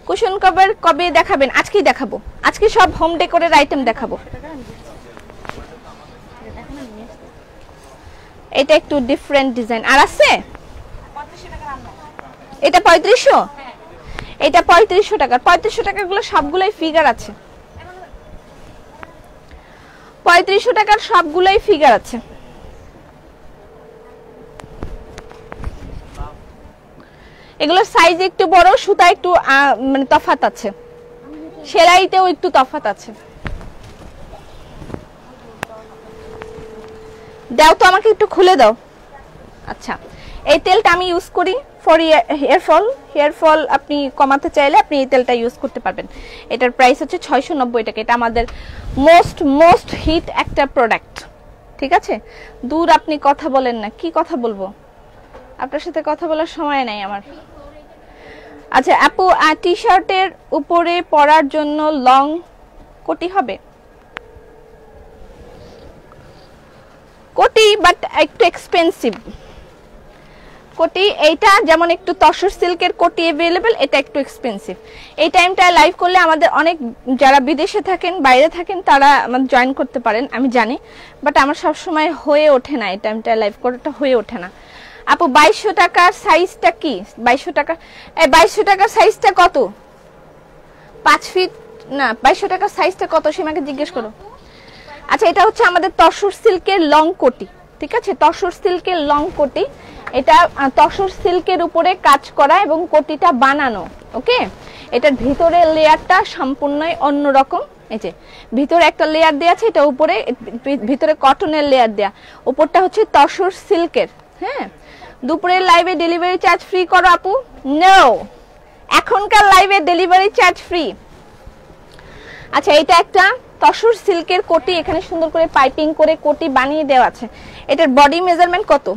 কুশন কভার কবে দেখাবেন? আজকেই দেখাবো, আজকে সব হোম ডেকোরের আইটেম দেখাবো। এটা একটু ডিফারেন্ট ডিজাইন আর আছে। এটা 3500, এটা 3500 টাকা। 3500 টাকা গুলো সবগুলাই ফিগার আছে, 3500 টাকার সবগুলাই ফিগার আছে। এগুলোর সাইজ একটু বড়, সুতা একটু মানে তফাৎ আছে, সেলাইতেও একটু তফাৎ আছে। দাও তো আমাকে একটু খুলে দাও। আচ্ছা এই তেলটা আমি ইউজ করি ফর হেয়ার ফল আপনি কমাতে চাইলে আপনি এই তেলটা ইউজ করতে পারবেন। এটার প্রাইস হচ্ছে 690 টাকা। এটা আমাদের মোস্ট হিট একটা প্রোডাক্ট। ঠিক আছে, দূর আপনি কথা বলেন না, কি কথা বলবো, আপনার সাথে কথা বলার সময় নাই আমার। আচ্ছা আপু, টি শার্টের উপরে পরার জন্য লং কোটি হবে? কোটি, বাট একটু এক্সপেন্সিভ কোটি। এইটা যেমন একটু তসর সিল্কের কোটি अवेलेबल, এটা একটু এক্সপেন্সিভ। এই টাইমটা লাইভ করলে আমাদের অনেক যারা বিদেশে থাকেন, বাইরে থাকেন, তারা আমাদের জয়েন করতে পারেন, আমি জানি, বাট আমার সব সময় হয়ে ওঠে না, এই টাইমটা লাইভ করাটা হয়ে ওঠে না। আপু 2200 টাকার সাইজটা কি? 2200 টাকা, এই 2200 টাকার সাইজটা কত? 5 ফিট না, 2200 টাকার সাইজটা কত সীমাকে জিজ্ঞেস করো। আচ্ছা এটা হচ্ছে আমাদের তসর সিল্কের লং কোটি। ঠিক আছে, তসর সিল্কের লং কোটি। এটা তসর সিল্কের উপরে কাজ করা এবং কোটিটা বানানো। ওকে, এটার ভিতরের লেয়ারটা সম্পূর্ণই অন্যরকম। এই যে ভিতরে একটা লেয়ার দেয়া আছে, এটা উপরে ভিতরে কটনের লেয়ার দেয়া, উপরটা হচ্ছে তসর সিল্কের। হ্যাঁ, দুপুরের লাইভে ডেলিভারি চার্জ ফ্রি করো আপু? নো, এখনকার লাইভে ডেলিভারি চার্জ ফ্রি। আচ্ছা এটা একটা তসর সিল্কের কোটি, এখানে সুন্দর করে পাইপিং করে কোটি বানিয়ে দেওয়া আছে। এটার বডি মেজারমেন্ট কত?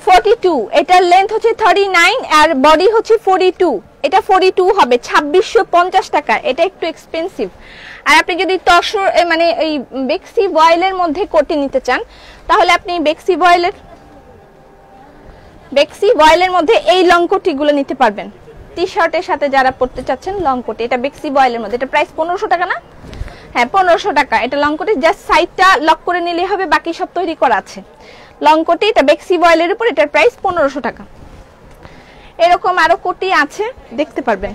42, এটার লেন্থ হচ্ছে 39 আর বডি হচ্ছে 42, এটা 42 হবে 2650 টাকা। এটা একটু এক্সপেন্সিভ। আর আপনি যদি তসর মানে এই বেক্সি ভয়েলের মধ্যে কোটি নিতে চান তাহলে আপনি বেক্সি ভয়েলের মধ্যে এই লং কোটিগুলো নিতে পারবেন। টি শার্টের সাথে যারা পরতে চাচ্ছেন লং কোটি, এটা বেক্সি ভয়েলের মধ্যে, এটা প্রাইস 1500 টাকা না? হ্যাঁ 1500 টাকা। এটা লং কোটি, জাস্ট সাইডটা লক করে নিলে হবে, বাকি সব তৈরি করা আছে। লং কোটি, এটা বেক্সি ভয়েলের উপর, এটার প্রাইস 1500 টাকা। এরকম আরো কোটি আছে, দেখতে পারবেন।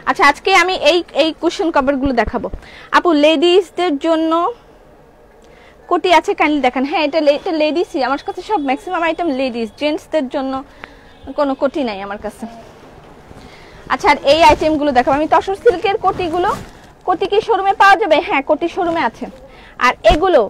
আচ্ছা আজকে আমি এই কুশন কভারগুলো দেখাবো আপু। লেডিসদের জন্য কোটি আছে, কাইন্ডলি দেখেন। হ্যাঁ এটা লেডিসই, আমার কাছে সব ম্যাক্সিমাম আইটেম লেডিস, জেন্টসদের জন্য কোনো কোটি নাই আমার কাছে। আচ্ছা আর এই আইটেমগুলো দেখাবো আমি। তসর সিল্কের কোটিগুলো, কোটি কি শোরুমে পাওয়া যাবে? হ্যাঁ কোটি শোরুমে আছে। আর এগুলো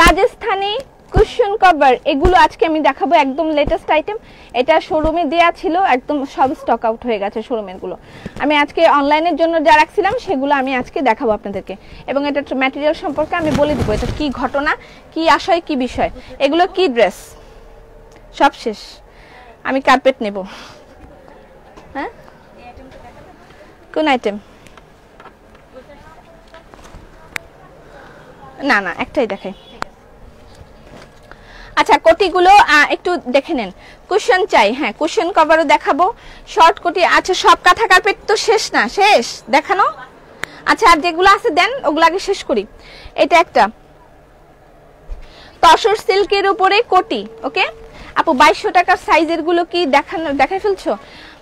রাজস্থানি কুশন কভার, এগুলো আজকে আমি দেখাবো, একদম লেটেস্ট আইটেম। এটা শোরুমে দেয়া ছিল, একদম সব স্টক আউট হয়ে গেছে শোরুমের গুলো। আমি আজকে অনলাইনের জন্য যা রাখছিলাম সেগুলো আমি আজকে দেখাবো আপনাদেরকে, এবং এটা ম্যাটেরিয়াল সম্পর্কে আমি বলে দিব এটা কি ঘটনা, কি আশয়, কি বিষয়, এগুলো কি ড্রেস, সব শেষ। আমি কার্পেট নেব। হ্যাঁ কোন আইটেম? না না একটাই দেখাই। আচ্ছা কোটিগুলো একটু দেখে নেন। কুশন চাই, হ্যাঁ কুশন কভারও দেখাবো, শর্ট কোটি। আচ্ছা সব কাঁথা কার্পেট তো শেষ না? শেষ দেখানো। আচ্ছা আর যেগুলো আছে দেন ওগুলো আগে শেষ করি। এটা একটা তসর সিল্কের উপরে কোটি, ওকে আপু। 2200 টাকার সাইজের গুলো কি দেখাই ফেলছো?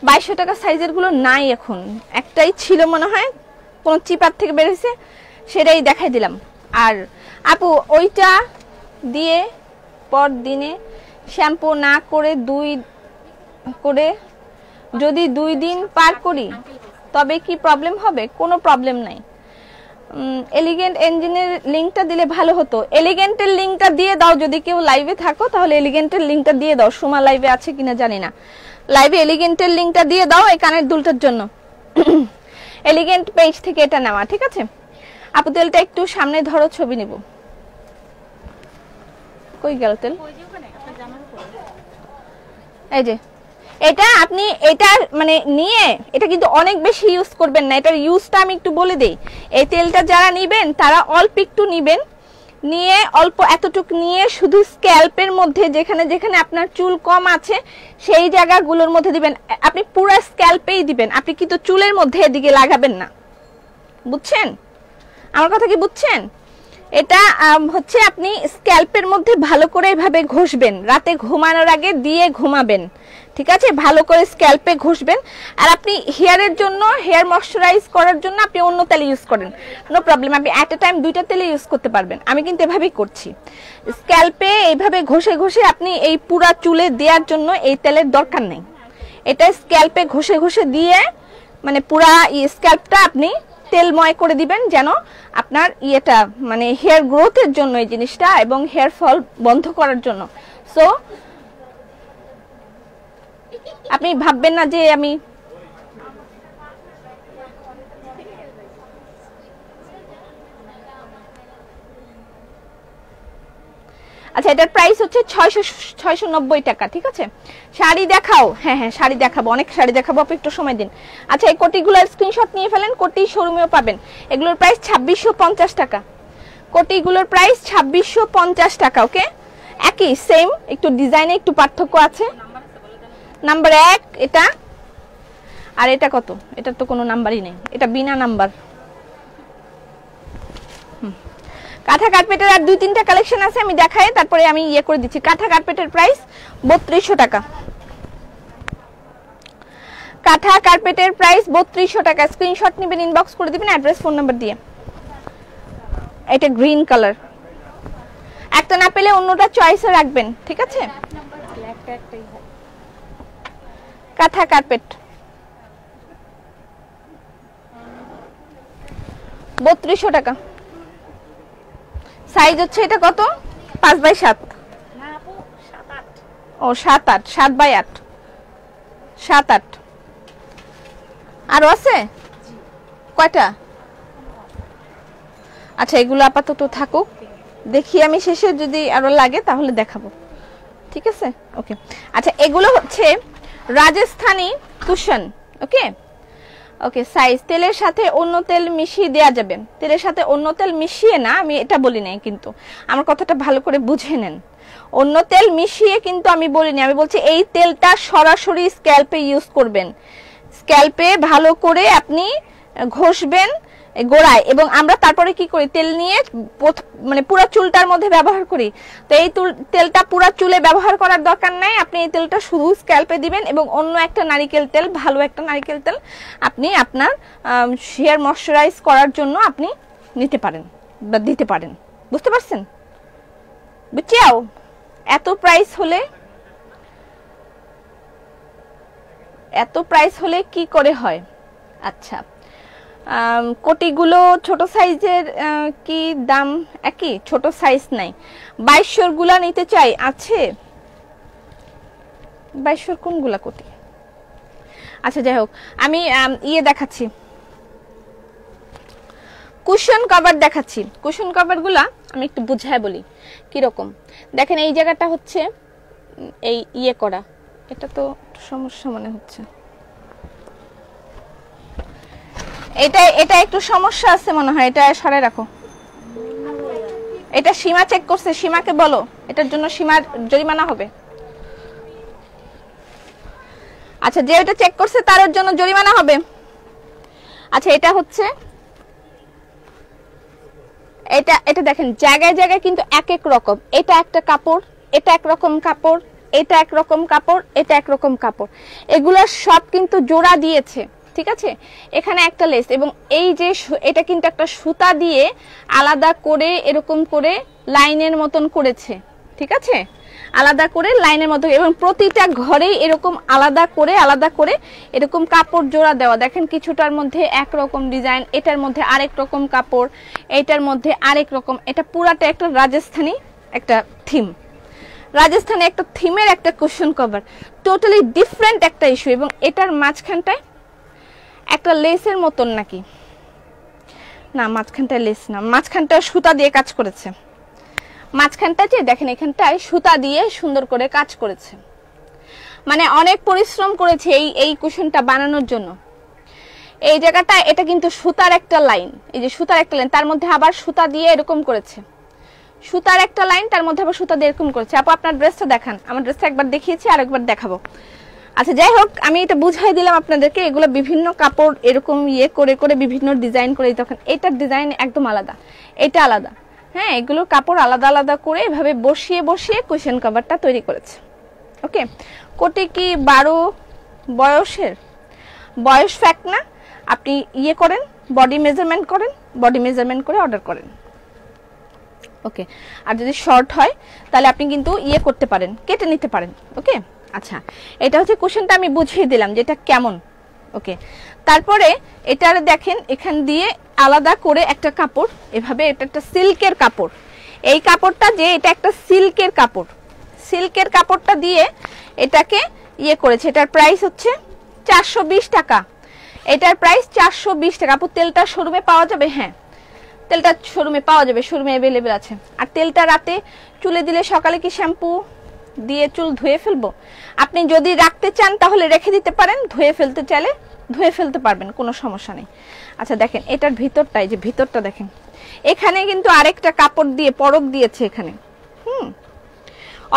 2200 টাকার সাইজের গুলো নাই এখন, একটাই ছিল মনে হয়, কোন চিপার থেকে বের হয়েছে, সেটাই দেখাই দিলাম। আর আপু ওইটা দিয়ে পর দিনে শ্যাম্পু না করে যদি 2 দিন পার করি তবে কি প্রবলেম হবে? কোনো প্রবলেম নাই। এলিগেন্ট ইঞ্জিনের লিংকটা দিলে ভালো হতো। এলিগেন্টের লিংকটা দিয়ে দাও, যদি কেউ লাইভে থাকো তাহলে এলিগেন্টের লিংকটা দিয়ে দাও। সুমা লাইভে আছে কিনা জানি না, লাইভে এলিগেন্টের লিংকটা দিয়ে দাও এই কানের দুলটার জন্য। এলিগেন্ট পেজ থেকে এটা নেওয়া, ঠিক আছে আপু। তেলটা একটু সামনে ধরো, ছবি নিব। কই গেল তেল? এই যে এটা আপনি এটা মানে নিয়ে এটা কিন্তু অনেক বেশি ইউজ করবেন না, এটার ইউজটা আমি একটু বলে দেই। এই তেলটা যারা নেবেন তারা অল্প একটু নেবেন, নিয়ে অল্প এতটুক নিয়ে শুধু স্ক্যাল্পের মধ্যে যেখানে যেখানে আপনার চুল কম আছে সেই জায়গাগুলোর মধ্যে দিবেন। আপনি পুরো স্ক্যাল্পেই দিবেন, আপনি কিন্তু চুলের মধ্যে এদিকে লাগাবেন না, বুঝছেন আমার কথা কি? বুঝছেন? এটা হচ্ছে আপনি স্ক্যাল্পের মধ্যে ভালো করে এভাবে ঘষবেন, রাতে ঘুমানোর আগে দিয়ে ঘুমাবেন, ঠিক আছে? ভালো করে স্ক্যাল্পে ঘষবেন। আর আপনি হেয়ারের জন্য, হেয়ার ময়শ্চারাইজ করার জন্য আপনি অন্য তেল ইউজ করেন, নো প্রবলেম। আপনি এট এ টাইম 2টা তেল ইউজ করতে পারবেন। আমি কিন্তু এভাবেই করছি, স্ক্যাল্পে এইভাবে ঘষে ঘষে। আপনি এই পুরা চুলে দেওয়ার জন্য এই তেলের দরকার নেই, এটা স্ক্যাল্পে ঘষে ঘষে দিয়ে মানে পুরা স্ক্যাল্পটা আপনি তেলময় করে দিবেন, যেন আপনার ইয়েটা মানে হেয়ার গ্রোথের জন্য এই জিনিসটা, এবং হেয়ার ফল বন্ধ করার জন্য। সো আপনি ভাববেন না যে আমি আচ্ছা এটার প্রাইস হচ্ছে 690 টাকা, ঠিক আছে? শাড়ি দেখাও? হ্যাঁ হ্যাঁ শাড়ি দেখাবো, অনেক শাড়ি দেখাবো, আপনি একটু সময় দিন। আচ্ছা এই কোটিগুলোর স্ক্রিনশট নিয়ে ফেলেন, কোটি শোরুমেও পাবেন। এগুলোর প্রাইস 2650 টাকা, কোটিগুলোর প্রাইস 2650 টাকা, ওকে? একই সেম, একটু ডিজাইনে একটু পার্থক্য আছে। নাম্বার 1 এটা, আর এটা কত? এটার তো কোনো নাম্বারই নেই, এটা বিনা নাম্বার। কাঁথা কার্পেটের আর 2-3টা কালেকশন আছে, আমি দেখাই তারপরে আমি ইয়ে করে দিচ্ছি। কাঁথা কার্পেটের প্রাইস 3200 টাকা, কাঁথা কার্পেটের প্রাইস 3200 টাকা। স্ক্রিনশট নেবেন, ইনবক্স করে দিবেন অ্যাড্রেস ফোন নাম্বার দিয়ে। এটা গ্রিন কালার, একটা না পেলে অন্যটা চয়েসে রাখবেন, ঠিক আছে? কাঁথা কার্পেট 3200 টাকা। সাইজ হচ্ছে এটা কত? 5x7 না আপু 7-8। ও 7-8, 7x8, 7-8 আরো আছে কয়টা? আচ্ছা এগুলো আপাতত থাকুক, দেখি আমি শেষে যদি আরো লাগে তাহলে দেখাবো, ঠিক আছে ওকে। আচ্ছা এগুলো হচ্ছে রাজস্থানী কুশন। ওকে ওকে সাইজ তেলের সাথে অন্য তেল মিশিয়ে দেয়া যাবে। তেলের সাথে অন্য তেল মিশিয়ে না, আমি এটা বলি নাই, কিন্তু আমার কথাটা ভালো করে বুঝে নেন। অন্য তেল মিশিয়ে কিন্তু আমি বলিনি, আমি বলছি এই তেলটা সরাসরি স্ক্যাল্পে ইউজ করবেন। স্ক্যাল্পে ভালো করে আপনি ঘষবেন গোড়ায়, এবং আমরা তারপরে কি করি তেল নিয়ে মানে পুরো চুলটার মধ্যে ব্যবহার করি। তো এই তেলটা পুরো চুলে ব্যবহার করার দরকার নাই, আপনি এই তেলটা শুধু স্ক্যাল্পে দিবেন এবং অন্য একটা নারকেল তেল, ভালো একটা নারকেল তেল আপনি আপনার হেয়ার ময়শ্চারাইজ করার জন্য আপনি নিতে পারেন বা দিতে পারেন। বুঝতে পারছেন? বুঝছিও? এত প্রাইস হলে কি করে হয়? আচ্ছা কোটিগুলো ছোট সাইজের কি দাম একই? ছোট সাইজ নাই। 2200 গুলা নিতে চাই, আছে 2200 কোনগুলা কোটি? আচ্ছা যাই হোক, আমি দেখাচ্ছি, কুশন কভার দেখাচ্ছি। কুশন কভার গুলা আমি একটু বুঝায় বলি কিরকম। দেখেন এই জায়গাটা হচ্ছে এই করা, এটা তো সমস্যা মনে হচ্ছে, এটা একটু সমস্যা আছে মনে হয়, এটা সরাই রাখো। এটা সীমা চেক করছে, সীমাকে বলো এটার জন্য সীমার জরিমানা হবে। আচ্ছা যে এটা চেক করছে তার জন্য জরিমানা হবে। আচ্ছা এটা হচ্ছে এটা দেখেন জায়গায় জায়গায় কিন্তু এক এক রকম। এটা একটা কাপড়, এটা একরকম কাপড়, এটা একরকম কাপড়, এটা একরকম কাপড়, এগুলো সব কিন্তু জোড়া দিয়েছে। ঠিক আছে, এখানে একটা লেস, এবং এই যে এটা কিন্তু একটা সুতা দিয়ে আলাদা করে এরকম করে লাইনের মতন করেছে। ঠিক আছে, আলাদা করে লাইনের মতো, এবং প্রতিটা ঘরেই এরকম আলাদা করে এরকম কাপড় জোড়া দেওয়া। দেখেন কিছুটার মধ্যে একরকম ডিজাইন, এটার মধ্যে আরেক রকম কাপড়, এটার মধ্যে আরেক রকম। এটা পুরাটা একটা রাজস্থানী একটা থিম, রাজস্থানী একটা থিমের একটা কুশন কভার, টোটালি ডিফারেন্ট একটা ইস্যু। এবং এটার মাঝখানটায় একটা লেসের মতন নাকি না, মাঝখানটায় লেস না, মাঝখানটায় সুতা দিয়ে কাজ করেছে। মাঝখানটা যে দেখেন এখানটায় সুতা দিয়ে সুন্দর করে কাজ করেছে, মানে অনেক পরিশ্রম করেছে এই কুশনটা বানানোর জন্য। এই জায়গাটা এটা কিন্তু সুতার একটা লাইন, এই যে সুতার একটা লাইন, তার মধ্যে আবার সুতা দিয়ে এরকম করেছে, সুতার একটা লাইন, তার মধ্যে আবার সুতা দিয়ে এরকম করেছে। আপু আপনার ড্রেসটা দেখান, আমার ড্রেসটা একবার দেখিয়েছি আর একবার দেখাবো। আচ্ছা যাই হোক, আমি এটা বুঝাই দিলাম আপনাদেরকে। এগুলো বিভিন্ন কাপড় এরকম করে বিভিন্ন ডিজাইন করে, তখন এটার ডিজাইন একদম আলাদা, এটা আলাদা। হ্যাঁ, এগুলোর কাপড় আলাদা আলাদা করে এভাবে বসিয়ে কুশন কভারটা তৈরি করেছে। ওকে, কোটি কি 12 বয়সের? বয়স ফ্যাক্ট না, আপনি করেন, বডি মেজারমেন্ট করেন, বডি মেজারমেন্ট করে অর্ডার করেন। ওকে, আর যদি শর্ট হয় তাহলে আপনি কিন্তু করতে পারেন, কেটে নিতে পারেন। ওকে, আচ্ছা এটা হচ্ছে কুশনটা আমি বুঝিয়ে দিলাম যে এটা কেমন। ওকে, তারপরে এটার দেখেন এখান দিয়ে আলাদা করে একটা কাপড়, এভাবে এটা একটা সিল্কের কাপড়। এই কাপড়টা যে এটা একটা সিল্কের কাপড়, সিল্কের কাপড়টা দিয়ে এটাকে করেছে। এটার প্রাইস হচ্ছে 420 টাকা। এটার প্রাইস 420 টাকা। আপু তেলটা শোরুমে পাওয়া যাবে? হ্যাঁ, তেলটা শোরুমে পাওয়া যাবে, শোরুমে অ্যাভেলেবেল আছে। আর তেলটা রাতে চুলে দিলে সকালে কি শ্যাম্পু দিয়ে চুল ধুয়ে ফেলবো? আপনি যদি রাখতে চান তাহলে রেখে দিতে পারেন, ধুয়ে ফেলতে চাইলে ধুয়ে ফেলতে পারবেন, কোনো সমস্যা নেই। আচ্ছা দেখেন এটার ভিতরটাই, যে ভিতরটা দেখেন, এখানে কিন্তু আরেকটা কাপড় দিয়ে পরক দিয়েছে এখানে।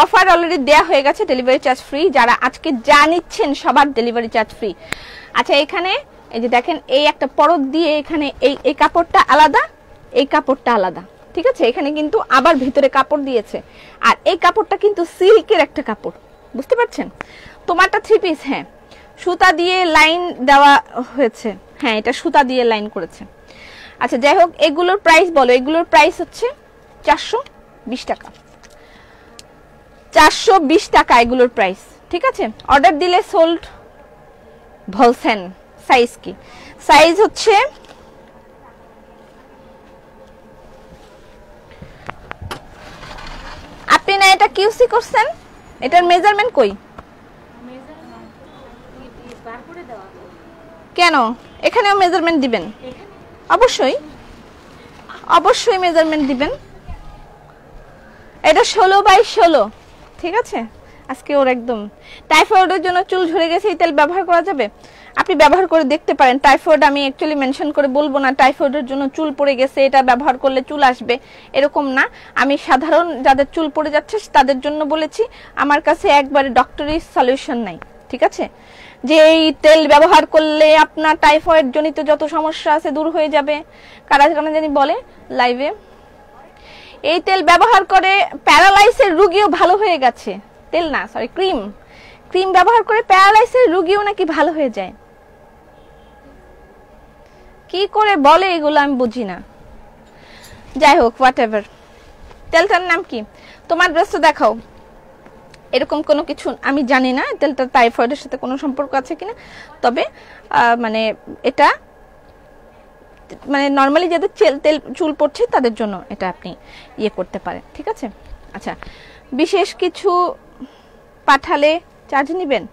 অফার অলরেডি দেয়া হয়ে গেছে, ডেলিভারি চার্জ ফ্রি। যারা আজকে যা নিচ্ছেন সবার ডেলিভারি চার্জ ফ্রি। আচ্ছা এখানে এই যে দেখেন এই একটা পরক দিয়ে এখানে এই কাপড়টা আলাদা, এই কাপড়টা আলাদা। ঠিক আছে, এখানে কিন্তু আবার ভিতরে কাপড় দিয়েছে, আর এই কাপড়টা কিন্তু সিল্কের একটা কাপড়। বুঝতে পারছেন? তোমারটা 3 পিস, হ্যাঁ সুতা দিয়ে লাইন দেওয়া হয়েছে, হ্যাঁ এটা সুতা দিয়ে লাইন করেছে। আচ্ছা যাই হোক, এগুলোর প্রাইস বলো। এগুলোর প্রাইস হচ্ছে 420 টাকা, 420 টাকা এগুলোর প্রাইস। ঠিক আছে, অর্ডার দিলে সোল্ড বলছেন। সাইজ কি? সাইজ হচ্ছে আপনি না এটা কিউসি করছেন, এটার মেজারমেন্ট কই? কেন এখানেও মেজারমেন্ট দিবেন? অবশ্যই মেজারমেন্ট দিবেন। এটা 16 বাই 16। ঠিক আছে, আজকে ওর একদম টাইফয়েডের জন্য চুল ঝরে গেছে, এই তেল ব্যবহার করা যাবে? আপনি ব্যবহার করে দেখতে পারেন। টাইফয়েড আমি অ্যাকচুয়ালি মেনশন করে বলবো না টাইফয়েডের জন্য চুল পড়ে গেছে এটা ব্যবহার করলে চুল আসবে, এরকম না। আমি সাধারণ যাদের চুল পড়ে যাচ্ছে তাদের জন্য বলেছি। আমার কাছে একবারে ডক্টরি সলিউশন নাই, ঠিক আছে, যে এই তেল ব্যবহার করলে আপনার টাইফয়েড জনিত যত সমস্যা আছে দূর হয়ে যাবে। কারা কারা জানি বলে লাইভে এই তেল ব্যবহার করে প্যারালাইসের রোগীও ভালো হয়ে গেছে। তেল না, সরি, ক্রিম। ক্রিম ব্যবহার করে প্যারালাইসের রোগীও নাকি ভালো হয়ে যায়। কি করে বলে এগুলো আমি বুঝি না। যাই হোক, হোয়াট এভার। তেলটার নাম কি? তোমার ড্রেসটা দেখাও। এরকম কোনো কিছু আমি জানি না তেলটা টাইফয়েডের সাথে কোনো সম্পর্ক আছে কিনা, তবে মানে এটা মানে নরমালি যাদের তেল চুল পড়ছে তাদের জন্য এটা আপনি ইয়ে করতে পারেন, ঠিক আছে। আচ্ছা, বিশেষ কিছু পাঠালে চার্জ নেবেন?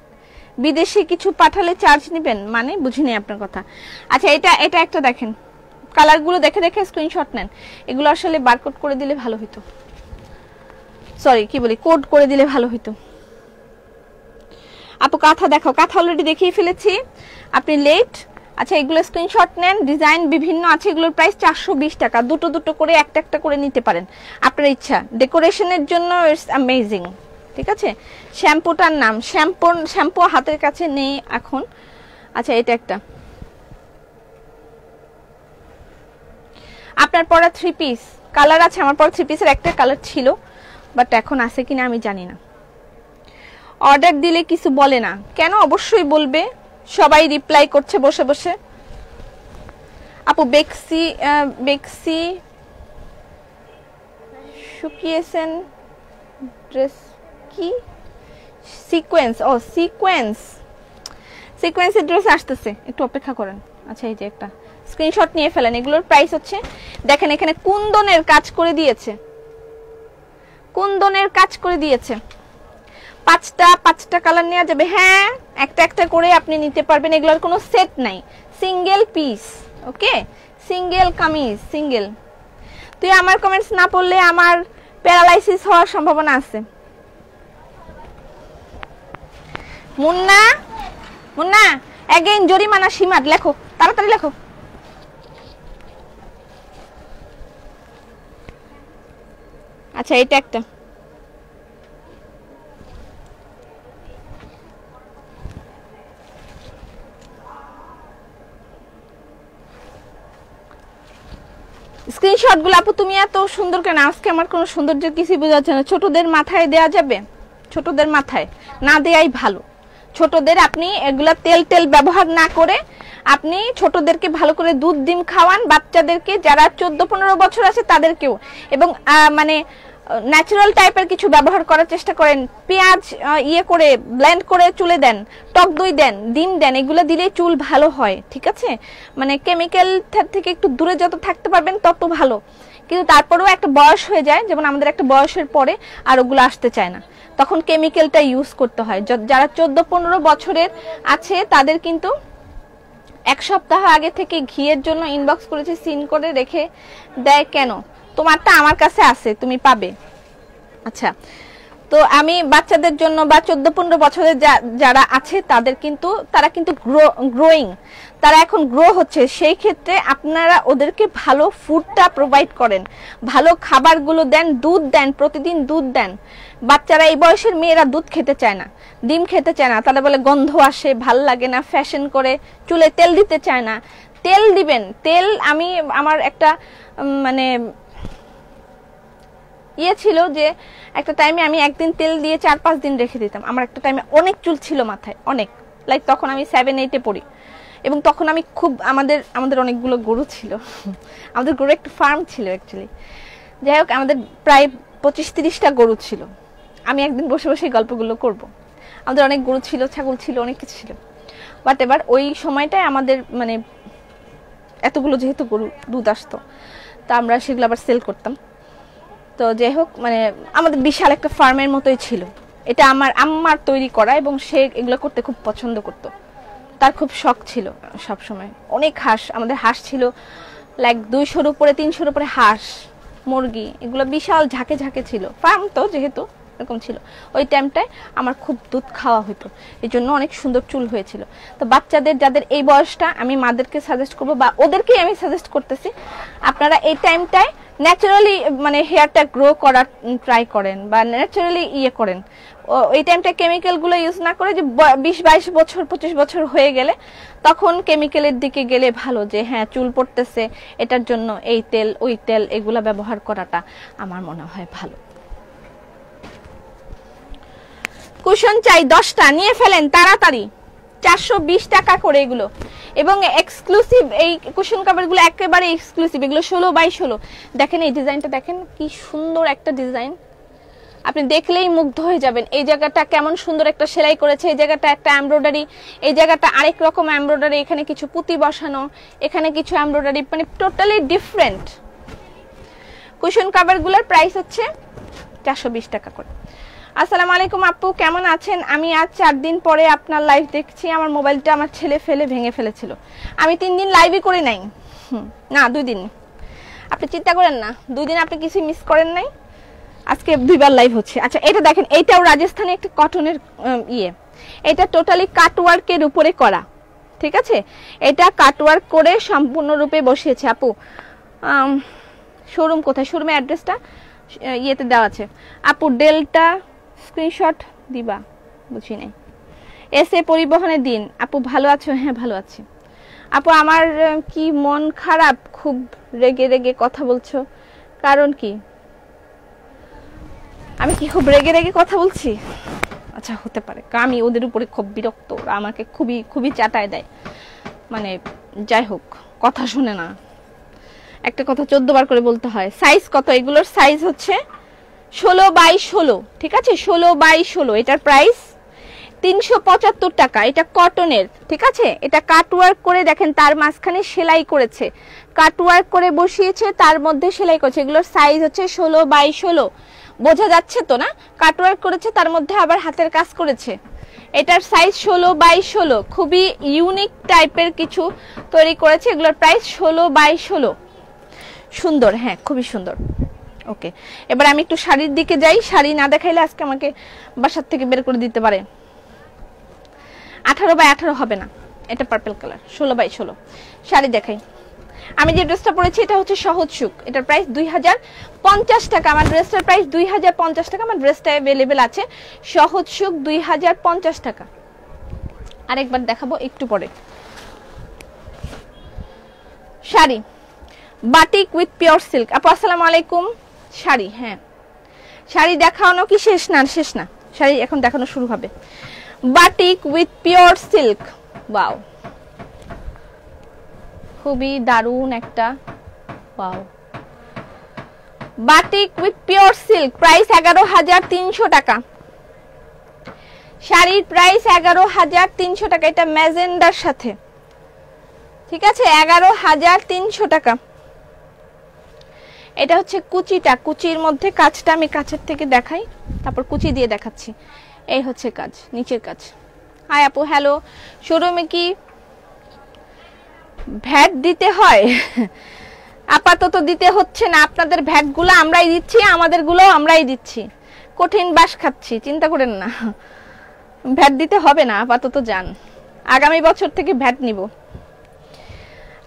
বিদেশি কিছু পাঠালে চার্জ নেবেন মানে বুঝিনি আপনার কথা। আচ্ছা, এটা একটা দেখেন, কালারগুলো দেখে দেখে স্ক্রিনশট নেন। এগুলো আসলে বারকোড করে দিলে ভালো হতো, সরি কি বলি, কোড করে দিলে ভালো হতো। আপু কাঁথা দেখাও। কাঁথা অলরেডি দেখিয়ে ফেলেছি, আপনি লেট। আচ্ছা, এগুলো স্ক্রিনশট নেন, ডিজাইন বিভিন্ন আছে, এগুলোর প্রাইস 420 টাকা। দুটো দুটো করে একটা একটা করে নিতে পারেন, আপনার ইচ্ছা। ডেকোরেশনের জন্য ইটস অ্যামেজিং, ঠিক আছে। শ্যাম্পুটার নাম, শ্যাম্পু হাতের কাছে নেই এখন। আচ্ছা, এটা একটা আপনার পরা 3 পিস কালার আছে। আমার পরা 3 পিসের একটা কালার ছিল, বাট এখন আছে কিনা আমি জানি না। অর্ডার দিলে কিছু বলে না কেন? অবশ্যই বলবে, সবাই রিপ্লাই করছে বসে বসে। আপু বেক্সি শুকিয়েছেন ড্রেস কি? সিকোয়েন্স, ও সিকোয়েন্সের ড্রেস আসতেছে, একটু অপেক্ষা করেন। আচ্ছা, এই যে একটা স্ক্রিনশট নিয়ে ফেলেন। এগুলোর প্রাইস হচ্ছে, দেখেন এখানে কুন্দনের কাজ করে দিয়েছে, কুন্দনের কাজ করে দিয়েছে। পাঁচটা কালার নেওয়া যাবে। হ্যাঁ, একটা একটা করে আপনি নিতে পারবেন। এগুলোর কোনো সেট নাই, সিঙ্গেল পিস। ওকে, সিঙ্গেল কামিজ, সিঙ্গেল। তুই আমার কমেন্টস না পড়লে আমার প্যারালাইসিস হওয়ার সম্ভাবনা আছে। মুন্না এগেইন জরিমানা সীমাত লেখো, তাড়াতাড়ি লেখো। আচ্ছা, এটা একটা স্ক্রিনশটগুলো আপু তুমি এত সুন্দর কেন? আজকে আমার কোনো সৌন্দর্যের কিছুই বোঝা যাচ্ছে না। ছোটদের মাথায় দেয়া যাবে? ছোটদের মাথায় না দেয়াই ভালো। ছোটদের আপনি এগুলা তেল ব্যবহার না করে আপনি ছোটদেরকে ভালো করে দুধ ডিম খাওয়ান, বাচ্চাদেরকে যারা 14-15 বছর আছে তাদেরকেও, এবং মানে ন্যাচারাল টাইপের কিছু ব্যবহার করার চেষ্টা করেন। পেঁয়াজ ইয়ে করে ব্লেন্ড করে চুলে দেন, টক দই দেন, ডিম দেন, এগুলো দিলেই চুল ভালো হয়, ঠিক আছে। মানে কেমিক্যাল থেকে একটু দূরে যত থাকতে পারবেন তত ভালো। কিন্তু তারপরেও একটা বয়স হয়ে যায়, যেমন আমাদের একটা বয়সের পরে আর ওগুলো আসতে চায় না, তখন কেমিক্যালটা ইউজ করতে হয়। যারা 14-15 বছরের আছে তাদের কিন্তু 1 সপ্তাহ আগে থেকে ঘিয়ের জন্য ইনবক্স করেছে, সিন করে রেখে দেয়। কেন? তোমারটা আমার কাছে আছে, তুমি পাবে। আচ্ছা, তো আমি বাচ্চাদের জন্য বা 14-15 বছরের যারা আছে তারা কিন্তু গ্রোয়িং, তারা এখন গ্রো হচ্ছে। সেই ক্ষেত্রে আপনারা ওদেরকে ভালো ফুডটা প্রোভাইড করেন, ভালো খাবারগুলো দেন, দুধ দেন, প্রতিদিন দুধ দেন। বাচ্চারা এই বয়সের মেয়েরা দুধ খেতে চায় না, ডিম খেতে চায় না, তারা বলে গন্ধ আসে, ভাল লাগে না, ফ্যাশন করে চুলে তেল দিতে চায় না। তেল দিবেন, তেল আমি আমার একটা মানে ইয়ে ছিল যে একটা টাইমে আমি একদিন তেল দিয়ে 4-5 দিন রেখে দিতাম। আমার একটা টাইমে অনেক চুল ছিল মাথায়, অনেক, লাইক তখন আমি 7-8-এ পড়ি, এবং তখন আমি খুব আমাদের অনেকগুলো গরু ছিল, আমাদের গরু একটা ফার্ম ছিল অ্যাকচুয়ালি। যাই হোক, আমাদের প্রায় 25-30টা গরু ছিল। আমি একদিন বসে বসে গল্পগুলো করব। আমাদের অনেক গরু ছিল, ছাগল ছিল, অনেক কিছু ছিল। বাট এবার ওই সময়টায় আমাদের মানে এতগুলো যেহেতু গরু দুধ আসতো, তা আমরা সেগুলো আবার সেল করতাম। তো যাই হোক, মানে আমাদের বিশাল একটা ফার্মের মতোই ছিল। এটা আমার আম্মার তৈরি করা, এবং সে এগুলো করতে খুব পছন্দ করত, তার খুব শখ ছিল সব সময়। অনেক হাঁস, আমাদের হাঁস ছিল লাইক 200-300 উপরে হাঁস, মুরগি, এগুলো বিশাল ঝাঁকে ঝাঁকে ছিল। ফার্ম তো যেহেতু এরকম ছিল। ওই টাইমটায় আমার খুব দুধ খাওয়া হতো, এই জন্য অনেক সুন্দর চুল হয়েছিল। তো বাচ্চাদের যাদের এই বয়সটা, আমি মাদেরকে সাজেস্ট করবো বা ওদেরকেই আমি সাজেস্ট করতেছি, আপনারা এই টাইমটায় ন্যাচারালি মানে হেয়ারটা গ্রো করার ট্রাই করেন বা ন্যাচারালি ইয়ে করেন। এই টাইমটা কেমিক্যালগুলো ইউজ না করে, যে 20-22 বছর 25 বছর হয়ে গেলে তখন কেমিক্যালের দিকে গেলে ভালো, যে হ্যাঁ চুল পড়তেছে এটার জন্য এই তেল ওই তেল এগুলা ব্যবহার করাটা আমার মনে হয় ভালো। কুশন চাই 10টা, নিয়ে ফেলেন তাড়াতাড়ি, 420 টাকা করে এগুলো। এবং এক্সক্লুসিভ এই কুশন কভারগুলো একেবারে এক্সক্লুসিভ, এগুলো 16x16। দেখেন এই ডিজাইনটা, দেখেন কি সুন্দর একটা ডিজাইন, আপনি দেখলেই মুগ্ধ হয়ে যাবেন। এই জায়গাটা কেমন সুন্দর একটা সেলাই করেছে, এই জায়গাটা একটা এমব্রয়ডারি, এই জায়গাটা আরেক রকম এমব্রয়ডারি, এখানে কিছু পুঁতি বসানো, এখানে কিছু এমব্রয়ডারি, মানে টোটালি ডিফারেন্ট। কুশন কভারগুলোর প্রাইস হচ্ছে 420 টাকা করে। আসসালামু আলাইকুম আপু, কেমন আছেন? আমি আজ 4 দিন পরে আপনার লাইভ দেখছি। আমার মোবাইলটা আমার ছেলে ফেলে ভেঙে ফেলেছিল। আমি 3 দিন লাইভই করি নাই, না 2 দিন। আপনি চিন্তা করেন না, 2 দিন আপনি কিছু মিস করেন নাই, আজকে 2বার লাইভ হচ্ছে। আচ্ছা এটা দেখেন, এইটাও রাজস্থানে একটা কটনের ইয়ে, এটা টোটালি কাটওয়ার্কের উপরে করা, ঠিক আছে? এটা কাটওয়ার্ক করে সম্পূর্ণরূপে বসিয়েছে। আপু শোরুম কোথায়? শোরুমের অ্যাড্রেসটা ইয়েতে দেওয়া আছে। আপু ডেলটা স্ক্রিনশট দিবা, বুঝি নাই। এসে পরিবহনে দিন। আপু ভালো আছো? হ্যাঁ ভালো আছি। আপু আমার কি মন খারাপ, খুব রেগে রেগে কথা বলছো, কারণ কি? আমি কি খুব রেগে রেগে কথা বলছি? আচ্ছা হতে পারে, আমি ওদের উপরে খুব বিরক্ত, ওরা আমাকে খুবই খুবই চাটায় দেয়, মানে যাই হোক কথা শুনে না, একটা কথা 14 বার করে বলতে হয়। সাইজ কত? এগুলোর সাইজ হচ্ছে 16x16, ঠিক আছে? 16x16। এটার প্রাইস 375 টাকা। এটা কটনের, ঠিক আছে? এটা কাটওয়ার্ক করে দেখেন, তার মাঝখানে সেলাই করেছে, কাটওয়ার্ক করে বসিয়েছে, তার মধ্যে সেলাই করেছে। এগুলোর সাইজ হচ্ছে 16x16, বোঝা যাচ্ছে তো না? কাটওয়ার্ক করেছে, তার মধ্যে আবার হাতের কাজ করেছে। এটার সাইজ 16x16, খুবই ইউনিক টাইপের কিছু তৈরি করেছে। এগুলোর প্রাইস 16x16। সুন্দর, হ্যাঁ খুবই সুন্দর। ওকে, এবার আমি একটু শাড়ির দিকে যাই। শাড়ি না দেখাইলে আজকে আমাকে বাসার থেকে বের করে দিতে পারে। 18x18 হবে না, এটা পার্পল কালার। 16x16 শাড়ি দেখাই। আমি যে ড্রেসটা পরেছি এটা হচ্ছে সহজ সুখ, এটার প্রাইস 2050 টাকা। আমার ড্রেসটার প্রাইস 2050 টাকা। আমার ড্রেসটা অ্যাভেলেবেল আছে, সহজ সুখ 2050 টাকা। আরেকবার দেখাবো একটু পরে। Sari batik with pure silk. আপু আসসালামু আলাইকুম। শাড়ি, হ্যাঁ শাড়ি দেখানো কি শেষ না? শেষ না, শাড়ি এখন দেখানো শুরু হবে। Batik with pure silk, wow খুবই দারুণ একটা, wow batik with pure silk. Price 11,300 টাকা। শাড়ির প্রাইস 11,300 টাকা। এটা ম্যাজেন্ডার সাথে, ঠিক আছে? 11,300 টাকা। এটা হচ্ছে কুচিটা, কুচির মধ্যে কাজটা আমি কাছের থেকে দেখাই, তারপর কুচি দিয়ে দেখাচ্ছি। এই হচ্ছে কাজ, নিচের কাজ। হাই আপু, হ্যালো। শোরুমে কি ভ্যাট দিতে হয়? আপাতত দিতে হচ্ছে না, আপনাদের ভ্যাটগুলো আমরাই দিচ্ছি, আমাদেরগুলো আমরাই দিচ্ছি। কঠিন বাস খাচ্ছি, চিন্তা করেন না, ভ্যাট দিতে হবে না আপাতত। যান, আগামী বছর থেকে ভ্যাট নিব।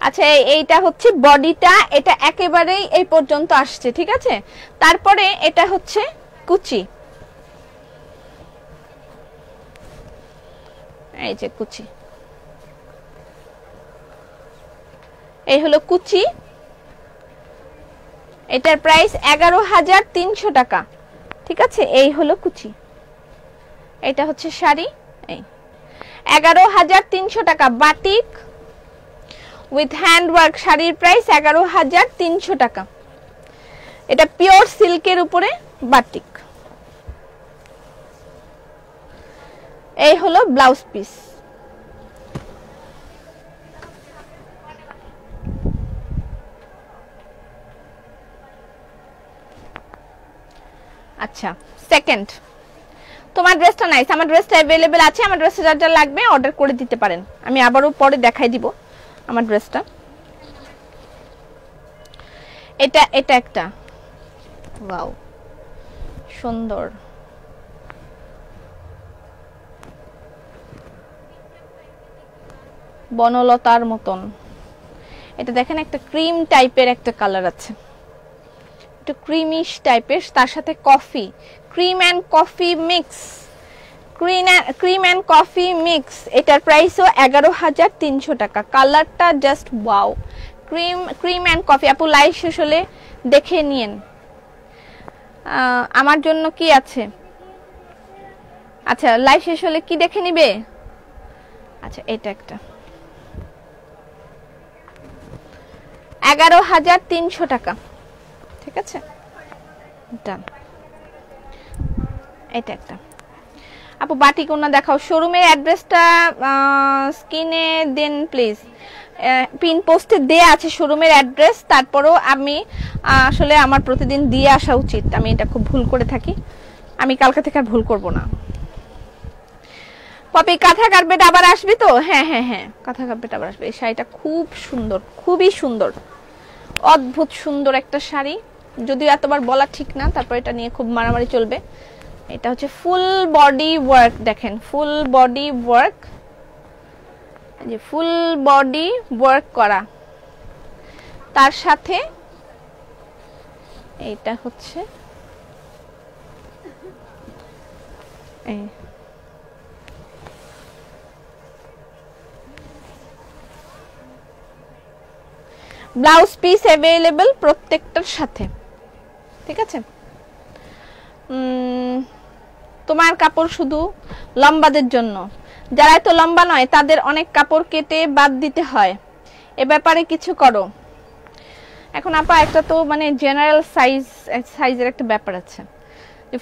আচ্ছা এইটা হচ্ছে বডিটা, এটা একেবারেই এই পর্যন্ত আসছে, ঠিক আছে? তারপরে এটা হচ্ছে কুচি, এই যে কুচি, এই হলো কুচি। এটার প্রাইস 11,300 টাকা, ঠিক আছে? এই হলো কুচি, এটা হচ্ছে শাড়ি, এই 11,300 টাকা। বাটিক উইথ হ্যান্ডওয়ার্ক শাড়ির প্রাইস 11,300 টাকা। এটা পিওর সিল্কের উপরে বাটিক। এই হলো ব্লাউজ পিস। আচ্ছা সেকেন্ড, তোমার ড্রেসটা নাইস, আমার ড্রেসটা অ্যাভেলেবেল আছে। আমার ড্রেসটা যার যার লাগবে অর্ডার করে দিতে পারেন, আমি আবারও পরে দেখাই দিব আমার ড্রেসটা। এটা এটা একটা, ওয়াও সুন্দর, বনলতার মতন। এটা দেখেন একটা ক্রিম টাইপের একটা কালার আছে, একটু ক্রিমিশ টাইপের, তার সাথে coffee, cream and coffee mix, cream and coffee mix. এটার প্রাইসও 11,300 টাকা। কালারটা just wow, cream and coffee. আপু লাইভ শেষ হলে দেখে নিন। আমার জন্য কি আছে? আচ্ছা লাইভ শেষ হলে কি দেখে নিবে? আচ্ছা এটা একটা 11,300 টাকা, ঠিক আছে ডান। এটা একটা আপু বাটিক ওনা দেখাও। শোরুমের অ্যাড্রেসটা স্ক্রিনে দেন প্লিজ। পিন পোস্টে দেয়া আছে শোরুমের অ্যাড্রেস, তারপরেও আমি আসলে আমার প্রতিদিন দিয়ে আসা উচিত, আমি এটা খুব ভুল করে থাকি, আমি কালকে থেকে আর ভুল করব না। পপি কাঁথা কার্পেট আবার আসবে তো? হ্যাঁ হ্যাঁ হ্যাঁ কাঁথা কার্পেট আবার আসবে। এই শাড়িটা খুব সুন্দর, খুবই সুন্দর, অদ্ভুত সুন্দর একটা শাড়ি, যদিও এতবার বলা ঠিক না, তারপর এটা নিয়ে খুব মারামারি চলবে। এটা হচ্ছে ফুল বডি ওয়ার্ক, দেখেন ফুল বডি ওয়ার্ক, যে ফুল বডি ওয়ার্ক করা, তার সাথে এইটা হচ্ছে এই ব্লাউজ পিস অ্যাভেলেবল প্রত্যেকটার সাথে, ঠিক আছে। তোমার কাপড় শুধু লম্বাদের জন্য, যারা এত লম্বা নয় তাদের অনেক কাপড় কেটে বাদ দিতে হয়, এ ব্যাপারে কিছু করো। এখন আপা একটা তো মানে জেনারেল সাইজের একটা ব্যাপার আছে,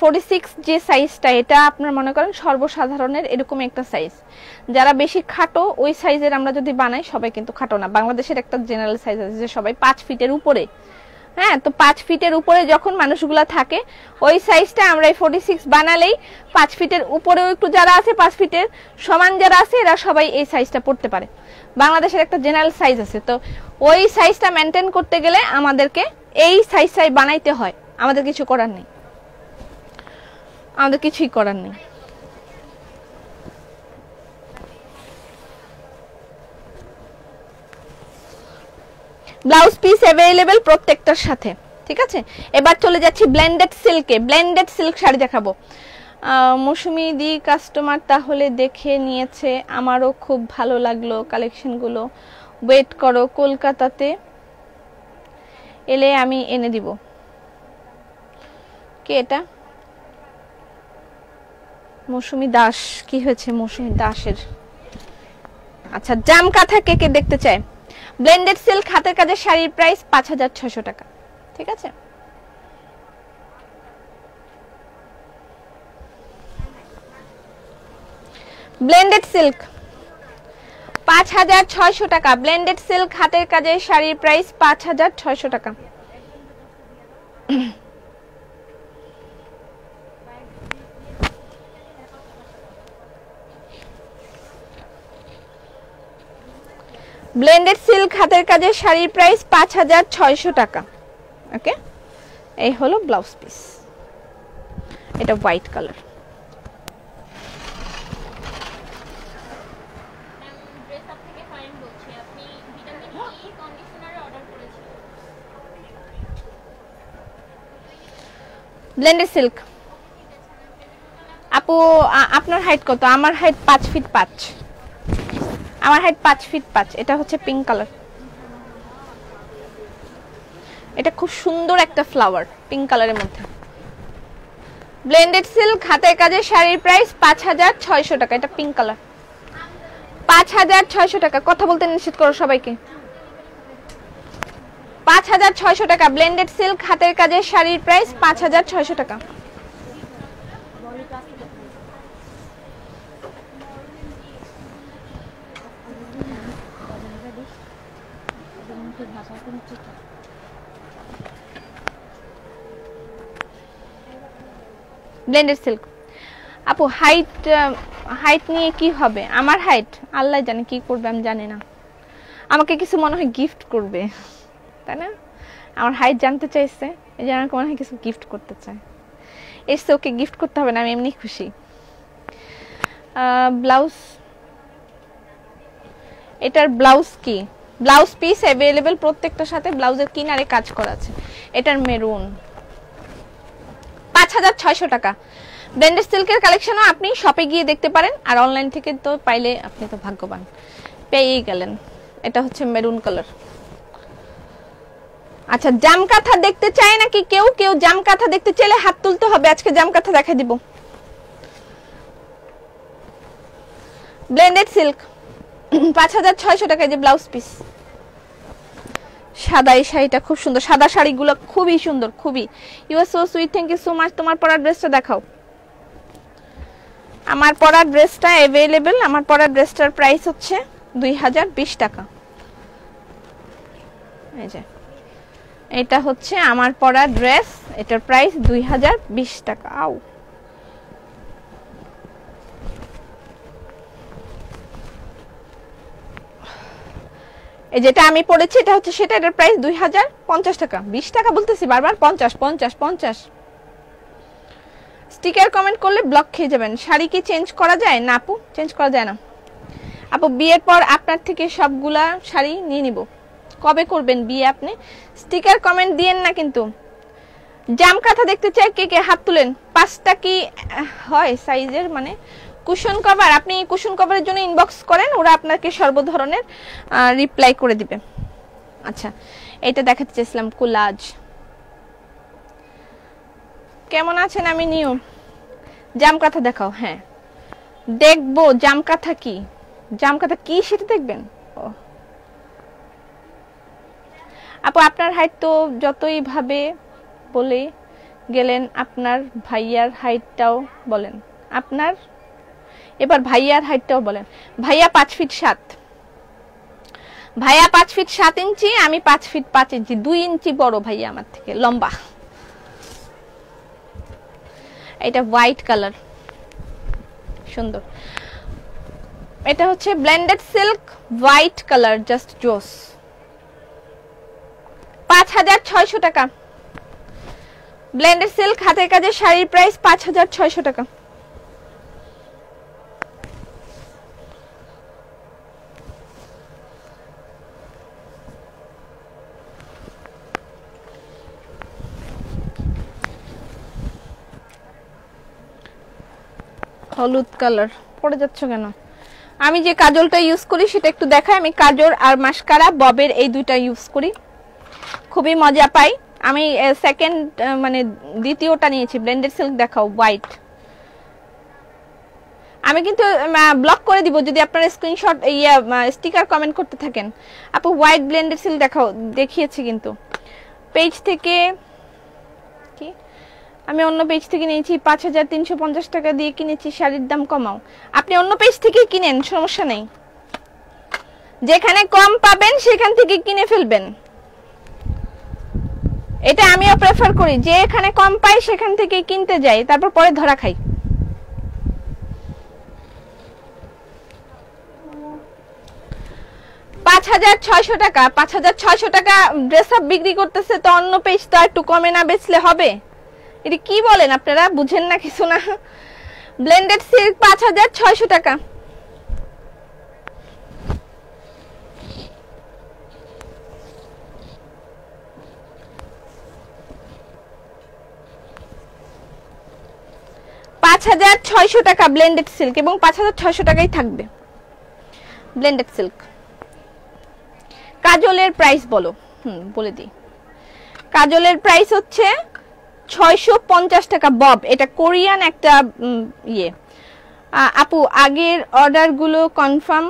46 যে সাইজটা, এটা আপনার মনে করেন সর্বসাধারণের এরকম একটা সাইজ। যারা বেশি খাটো ওই সাইজের আমরা যদি বানাই, সবাই কিন্তু খাটো না, বাংলাদেশের একটা জেনারেল সাইজ আছে যে সবাই 5 ফিটের উপরে, হ্যাঁ, তো 5 ফিটের উপরে যখন মানুষগুলা থাকে ওই সাইজটা আমরা 46 বানালেই 5 ফিটের উপরেও একটু যারা আছে 5 ফিটের সমান যারা আছে এরা সবাই এই সাইজটা পড়তে পারে। বাংলাদেশের একটা জেনারেল সাইজ আছে, তো ওই সাইজটা মেনটেন করতে গেলে আমাদেরকে এই সাইজ বানাইতে হয়, আমাদের কিছু করার নেই, আমাদের কিছুই করার নেই। ব্লাউজ পিস অ্যাভেলেবল প্রত্যেকটার সাথে, ঠিক আছে। এবার চলে যাচ্ছি ব্লেন্ডেড সিল্কে। ব্লেন্ডেড সিল্ক শাড়ি দেখাবো। মৌসুমী দি কাস্টমার তাহলে দেখে নিয়েছে, আমারও খুব ভালো লাগলো কালেকশনগুলো, ওয়েট করো, কলকাতাতে এলে আমি এনে দিব। কে এটা? মৌসুমী দাস। কি হয়েছে মৌসুমী দাসের? আচ্ছা জাম কাঁথা কে কে দেখতে চায়? ব্লেন্ডেড সিল্ক হাতের কাজের শাড়ির প্রাইস 5,600 টাকা, ঠিক আছে। ব্লেন্ডেড সিল্ক 5,600 টাকা। ব্লেন্ডেড সিল্ক হাতের কাজের শাড়ির প্রাইস 5,600 টাকা। ব্লেন্ডেড সিল্ক হাতের কাজের শাড়ির প্রাইস 5,600 টাকা। ওকে, এই হলো ব্লাউজ পিস, এটা হোয়াইট কালার। ব্লেন্ডেড সিল্ক আপু আপনার হাইট কত? আমার হাইট 5 ফিট 5, আমার হাইট 5 ফিট 5। এটা হচ্ছে পিঙ্ক কালার, এটা খুব সুন্দর একটা ফ্লাওয়ার পিঙ্ক কালারের মধ্যে। ব্লেন্ডেড সিল্ক হাতের কাজের শাড়ির প্রাইস 5,600 টাকা। এটা পিঙ্ক কালার, 5,600 টাকা। কথা বলতে নিষেধ করো সবাইকে। 5,600 টাকা ব্লেন্ডেড সিল্ক হাতের কাজের শাড়ির প্রাইস 5,600 টাকা। ব্লেন্ডেড সিল্ক আপু হাইট নিয়ে কি হবে? আমার হাইট আল্লাহ জানে কি করবে, আমি জানি না। আমাকে কিছু মনে হয় গিফট করবে, তাই না? আমার হাইট জানতে চাইছে, এই জন্য আমাকে মনে হয় কিছু গিফট করতে চায়। এসে ওকে গিফট করতে হবে না, আমি এমনি খুশি। ব্লাউজ এটার ব্লাউজ কি, ব্লাউজ পিস अवेलेबल, প্রত্যেকটার সাথে ব্লাউজের কিনারে কাজ করা আছে। এটার মেরুন 5600 টাকা। ব্লেন্ডেড সিল্কের কালেকশনও আপনি শপে গিয়ে দেখতে পারেন, আর অনলাইন থেকে তো পাইলে আপনি তো ভাগ্যবান, পেয়েই গেলেন। এটা হচ্ছে মেরুন কালার। আচ্ছা, জাম কাঁথা দেখতে চায় নাকি কেউ? কেউ জাম কাঁথা দেখতে চাইলে হাত তুলতে হবে, আজকে জাম কাঁথা দেখাই দিব। ব্লেন্ডেড সিল্ক 5600 টাকা, যে ব্লাউজ পিস। সাদা এই শাড়িটা খুব সুন্দর, সাদা শাড়িগুলো খুবই সুন্দর, খুবই। You are so sweet, thank you so much. তোমার পরার ড্রেসটা দেখাও। আমার পরার ড্রেসটা अवेलेबल, আমার পরার ড্রেসটার প্রাইস হচ্ছে 2020 টাকা। এই যে এটা হচ্ছে আমার পরা ড্রেস, এটার প্রাইস 2020 টাকা। আও, এই যেটা আমি পরেছি এটা হচ্ছে সেটা, এটার প্রাইস 2050 টাকা। 20 টাকা বলতেছি বারবার, 50। স্টিকার কমেন্ট করলে ব্লক খেয়ে যাবেন। শাড়ি কি চেঞ্জ করা যায়? না আপু, চেঞ্জ করা যায় না আপু। বিয়ের পর আপনার থেকে সবগুলা শাড়ি নিয়ে নিব। কবে করবেন বিয়ে আপনি? স্টিকার কমেন্ট দিয়েন না কিন্তু। জাম কাঁথা দেখতে চাই কে কে, হাত তুলেন। 5টা কি হয় সাইজের, মানে কুশন কভার? আপনি কুশন কভারের জন্য ইনবক্স করেন, ওরা আপনাকে সর্ব ধরনের রিপ্লাই করে দিবে। আচ্ছা, এটা দেখাতে চাইছিলাম কোলাজ। কেমন আছেন? আমি নিউ। জাম কাঁথা দেখাও। হ্যাঁ দেখবো, জাম কাঁথা কি, জাম কাঁথা কি সেটা দেখবেন। ও আপু, আপনার হাইট তো যতই ভাবে বলে গেলেন, আপনার ভাইয়ার হাইটটাও বলেন। আপনার এবার ভাইয়ার হাইটটাও বলেন। ভাইয়া 5 ফিট 7, ভাইয়া 5 ফিট 7 ইঞ্চি, আমি 5 ফিট 5 ইঞ্চি, 2 ইঞ্চি বড় ভাইয়া আমার থেকে লম্বা। এটা হোয়াইট কালার, সুন্দর। এটা হচ্ছে blended silk white colour, just জোস। 5600 টাকা। ব্লেন্ডেড সিল্ক হাতের কাজের শাড়ির প্রাইস 5600 টাকা। হলুদ কালার পড়ে যাচ্ছ কেন? আমি যে কাজলটা ইউজ করি সেটা একটু দেখাই। আমি কাজল আর মাস্কারা ববের এই দুইটা ইউজ করি, খুবই মজা পাই। আমি সেকেন্ড মানে দ্বিতীয়টা নিয়েছি, ব্লেন্ডেড সিল্ক দেখাও হোয়াইট। আমি কিন্তু ব্লক করে দিব যদি আপনারা স্ক্রিনশট স্টিকার কমেন্ট করতে থাকেন। আপু হোয়াইট ব্লেন্ডেড সিল্ক দেখাও, দেখিয়েছি কিন্তু পেজ থেকে। কি আমি অন্য পেজ থেকে নিয়েছি, 5350 টাকা দিয়ে কিনেছি, শাড়ির দাম কমাও। আপনি অন্য পেজ থেকে কিনেন, সমস্যা নেই। যেখানে কম পাবেন সেখান থেকে কিনে ফেলবেন, এটা আমিও প্রেফার করি। যে এখানে কম পাই সেখান থেকে কিনতে যাই, তারপর পরে ধরা খাই। $5600 টাকা, 5600 টাকা ড্রেস আপ বিক্রি করতেছে, তো অন্য পেজ তো একটু কমে না বেচলে হবে? এটা কি বলেন আপনারা, বুঝেন না কিছু না। ব্লেন্ডেড সিল্ক 5600 টাকা। $5600 টাকা ব্লেন্ডেড সিল্ক, এবং 5600 টাকাই থাকবে ব্লেন্ডেড সিল্ক। কাজলের প্রাইস বলো। বলে দিই, কাজলের প্রাইস হচ্ছে 650 টাকা বব। এটা কোরিয়ান একটা ইয়ে। আপু আগের অর্ডারগুলো কনফার্ম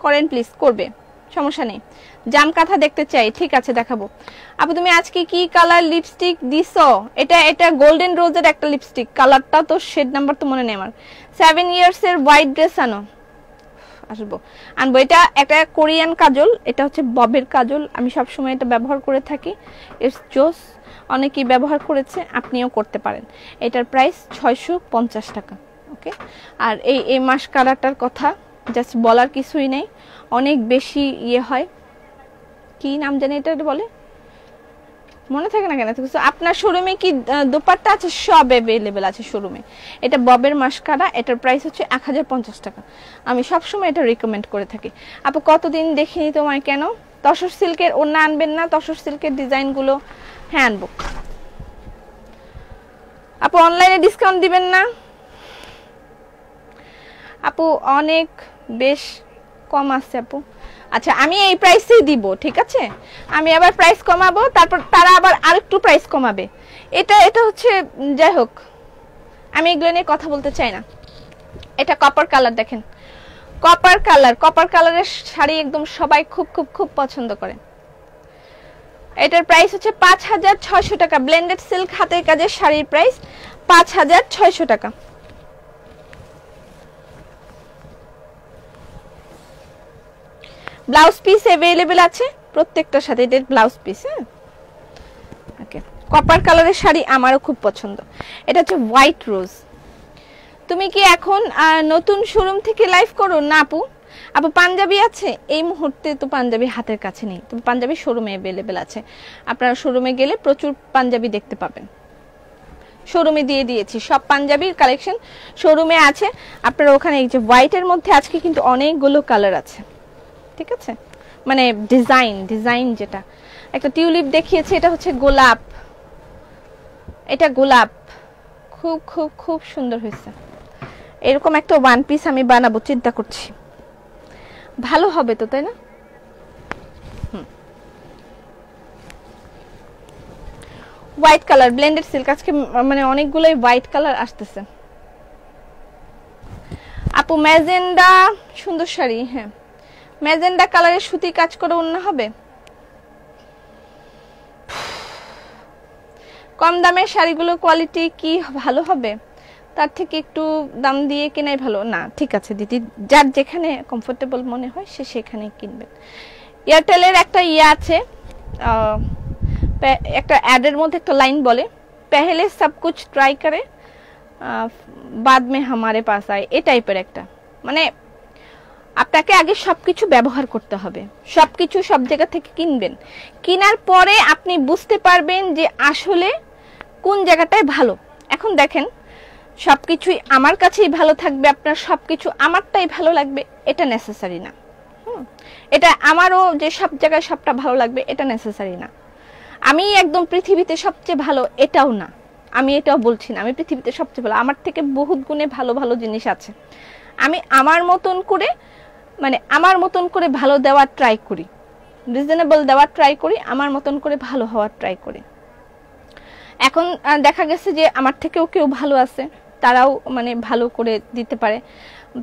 করেন প্লিজ। করবে, সমস্যা নেই। জাম কাঁথা দেখতে চাই, ঠিক আছে দেখাবো। আপু তুমি আজকে কি কালার লিপস্টিক দিছো? এটা গোল্ডেন রোজের একটা লিপস্টিক, কালারটা তো শেড নাম্বার তো মনে নেই আমার। 7 ইয়ার্স এর হোয়াইট ড্রেস আনবো। এটা একটা কোরিয়ান কাজল, এটা হচ্ছে ববের কাজল। আমি সব সময় এটা ব্যবহার করে থাকি, ইটস জোস। অনেকেই ব্যবহার করেছে, আপনিও করতে পারেন। এটার প্রাইস 650 টাকা। ওকে, আর এই মাস্কারাটার কথা জাস্ট বলার কিছুই নেই, অনেক বেশি ইয়ে হয়। কি নাম জানি এটা বলে, মনে থাকে না কেন? আপনার শোরুমে কি দোপাট্টা আছে? সব अवेलेबल আছে শোরুমে। এটা ববের মাস্কারা, এটার প্রাইস হচ্ছে 1050 টাকা। আমি সব সময় এটা রিকমেন্ড করে থাকি। আপু কতদিন দেখিনি তোমায় কেন? তসর সিল্কের ওড়না আনবেন না? তসর সিল্কের ডিজাইনগুলো হ্যাঁ আনবো। আপু অনলাইনে ডিসকাউন্ট দিবেন না? আপু অনেক বেশ কম আছে আপু। আচ্ছা আমি এই প্রাইসেই দিব, ঠিক আছে? আমি আবার প্রাইস কমাবো, তারপর তারা আবার আরেকটু প্রাইস কমাবে। এটা হচ্ছে, যাই হোক আমি এগুলো নিয়ে কথা বলতে চাই না। এটা কপার কালার, দেখেন কপার কালার, কপার কালারের শাড়ি একদম সবাই খুব খুব খুব পছন্দ করে। এটার প্রাইস হচ্ছে 5600 টাকা। ব্লেন্ডেড সিল্ক হাতের কাজের শাড়ির প্রাইস 5600 টাকা। ব্লাউজ পিস अवेलेबल আছে প্রত্যেকটার সাথে, এটা ব্লাউজ পিস। হ্যাঁ ওকে, কপার কালারের শাড়ি আমারও খুব পছন্দ। এটা হচ্ছে হোয়াইট রোজ। তুমি কি এখন নতুন শোরুম থেকে লাইভ করো? না আপু। আপু পাঞ্জাবি আছে? এই মুহূর্তে তো পাঞ্জাবি হাতের কাছে নেই, তবে পাঞ্জাবি শোরুমে अवेलेबल আছে। আপনারা শোরুমে গেলে প্রচুর পাঞ্জাবি দেখতে পাবেন। শোরুমে দিয়ে দিয়েছি সব পাঞ্জাবির কালেকশন শোরুমে আছে। আপনারা ওখানে, এই যে হোয়াইটের মধ্যে আজকে কিন্তু অনেকগুলো কালার আছে, ঠিক আছে? মানে ডিজাইন যেটা একটা টিউলিপ দেখিয়েছে, এটা হচ্ছে গোলাপ। এটা গোলাপ খুব খুব খুব সুন্দর হয়েছে। এরকম একটা ওয়ান পিস আমি বানাবো চিন্তা করছি, ভালো হবে তো, তাই না? হোয়াইট কালার ব্লেন্ডেড সিল্ক, আজকে মানে অনেকগুলোই হোয়াইট কালার আসতেছে। আপু ম্যাজেন্ডা সুন্দর শাড়ি, হ্যাঁ ম্যাজেন্ডা কালারের সুতি কাজ করে ওড়না হবে। কম দামের শাড়িগুলো কোয়ালিটি কি ভালো হবে? তার থেকে একটু দাম দিয়ে কেনাই ভালো না? ঠিক আছে দিদি, যার যেখানে কমফোর্টেবল মনে হয় সে সেখানেই কিনবেন। এয়ারটেলের একটা ইয়ে আছে, একটা অ্যাডের মধ্যে একটা লাইন বলে, পেহলে সব কুছ ট্রাই করে বাদ মে হামারে পাস আয়, এই টাইপের একটা, মানে আপনাকে আগে সবকিছু ব্যবহার করতে হবে, সবকিছু সব জায়গা থেকে কিনবেন, কেনার পরে আপনি বুঝতে পারবেন যে আসলে কোন জায়গাটায় ভালো। এখন দেখেন সবকিছুই আমার কাছেই ভালো থাকবে, আপনার সবকিছু আমারটাই ভালো লাগবে, এটা নেসেসারি না। এটা আমারও যে সব জায়গায় সবটা ভালো লাগবে এটা নেসেসারি না। আমি একদম পৃথিবীতে সবচেয়ে ভালো এটাও না, আমি এটাও বলছি না আমি পৃথিবীতে সবচেয়ে ভালো। আমার থেকে বহুত গুণে ভালো ভালো জিনিস আছে। আমি আমার মতন করে, মানে আমার মতন করে ভালো দেওয়ার ট্রাই করি, রিজনেবল দেওয়ার ট্রাই করি, আমার মতন করে ভালো হওয়ার ট্রাই করি। এখন দেখা গেছে যে আমার থেকেও কেউ ভালো আছে, তারাও মানে ভালো করে দিতে পারে,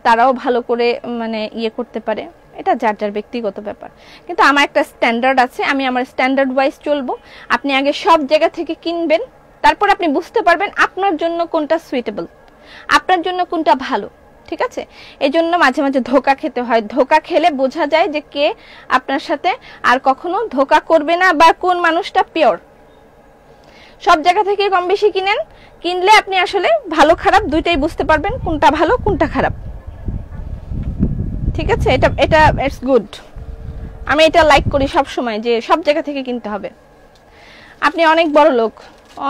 তারাও ভালো করে মানে ইয়ে করতে পারে, এটা যার যার ব্যক্তিগত ব্যাপার। কিন্তু আমার একটা স্ট্যান্ডার্ড আছে, আমি আমার স্ট্যান্ডার্ড ওয়াইজ চলবো। আপনি আগে সব জায়গা থেকে কিনবেন, তারপর আপনি বুঝতে পারবেন আপনার জন্য কোনটা সুইটেবল, আপনার জন্য কোনটা ভালো, ঠিক আছে? এই জন্য মাঝে মাঝে ধোকা খেতে হয়, ধোকা খেলে বোঝা যায় যে কে আপনার সাথে আর কখনো ধোকা করবে না বা কোন মানুষটা পিওর। সব জায়গা থেকে কম বেশি কিনেন, কিনলে আপনি আসলে ভালো খারাপ দুইটাই বুঝতে পারবেন, কোনটা ভালো কোনটা খারাপ, ঠিক আছে? এটা এটা ইটস গুড। আমি এটা লাইক করি সব সময় যে সব জায়গা থেকে কিনতে হবে। আপনি অনেক বড় লোক,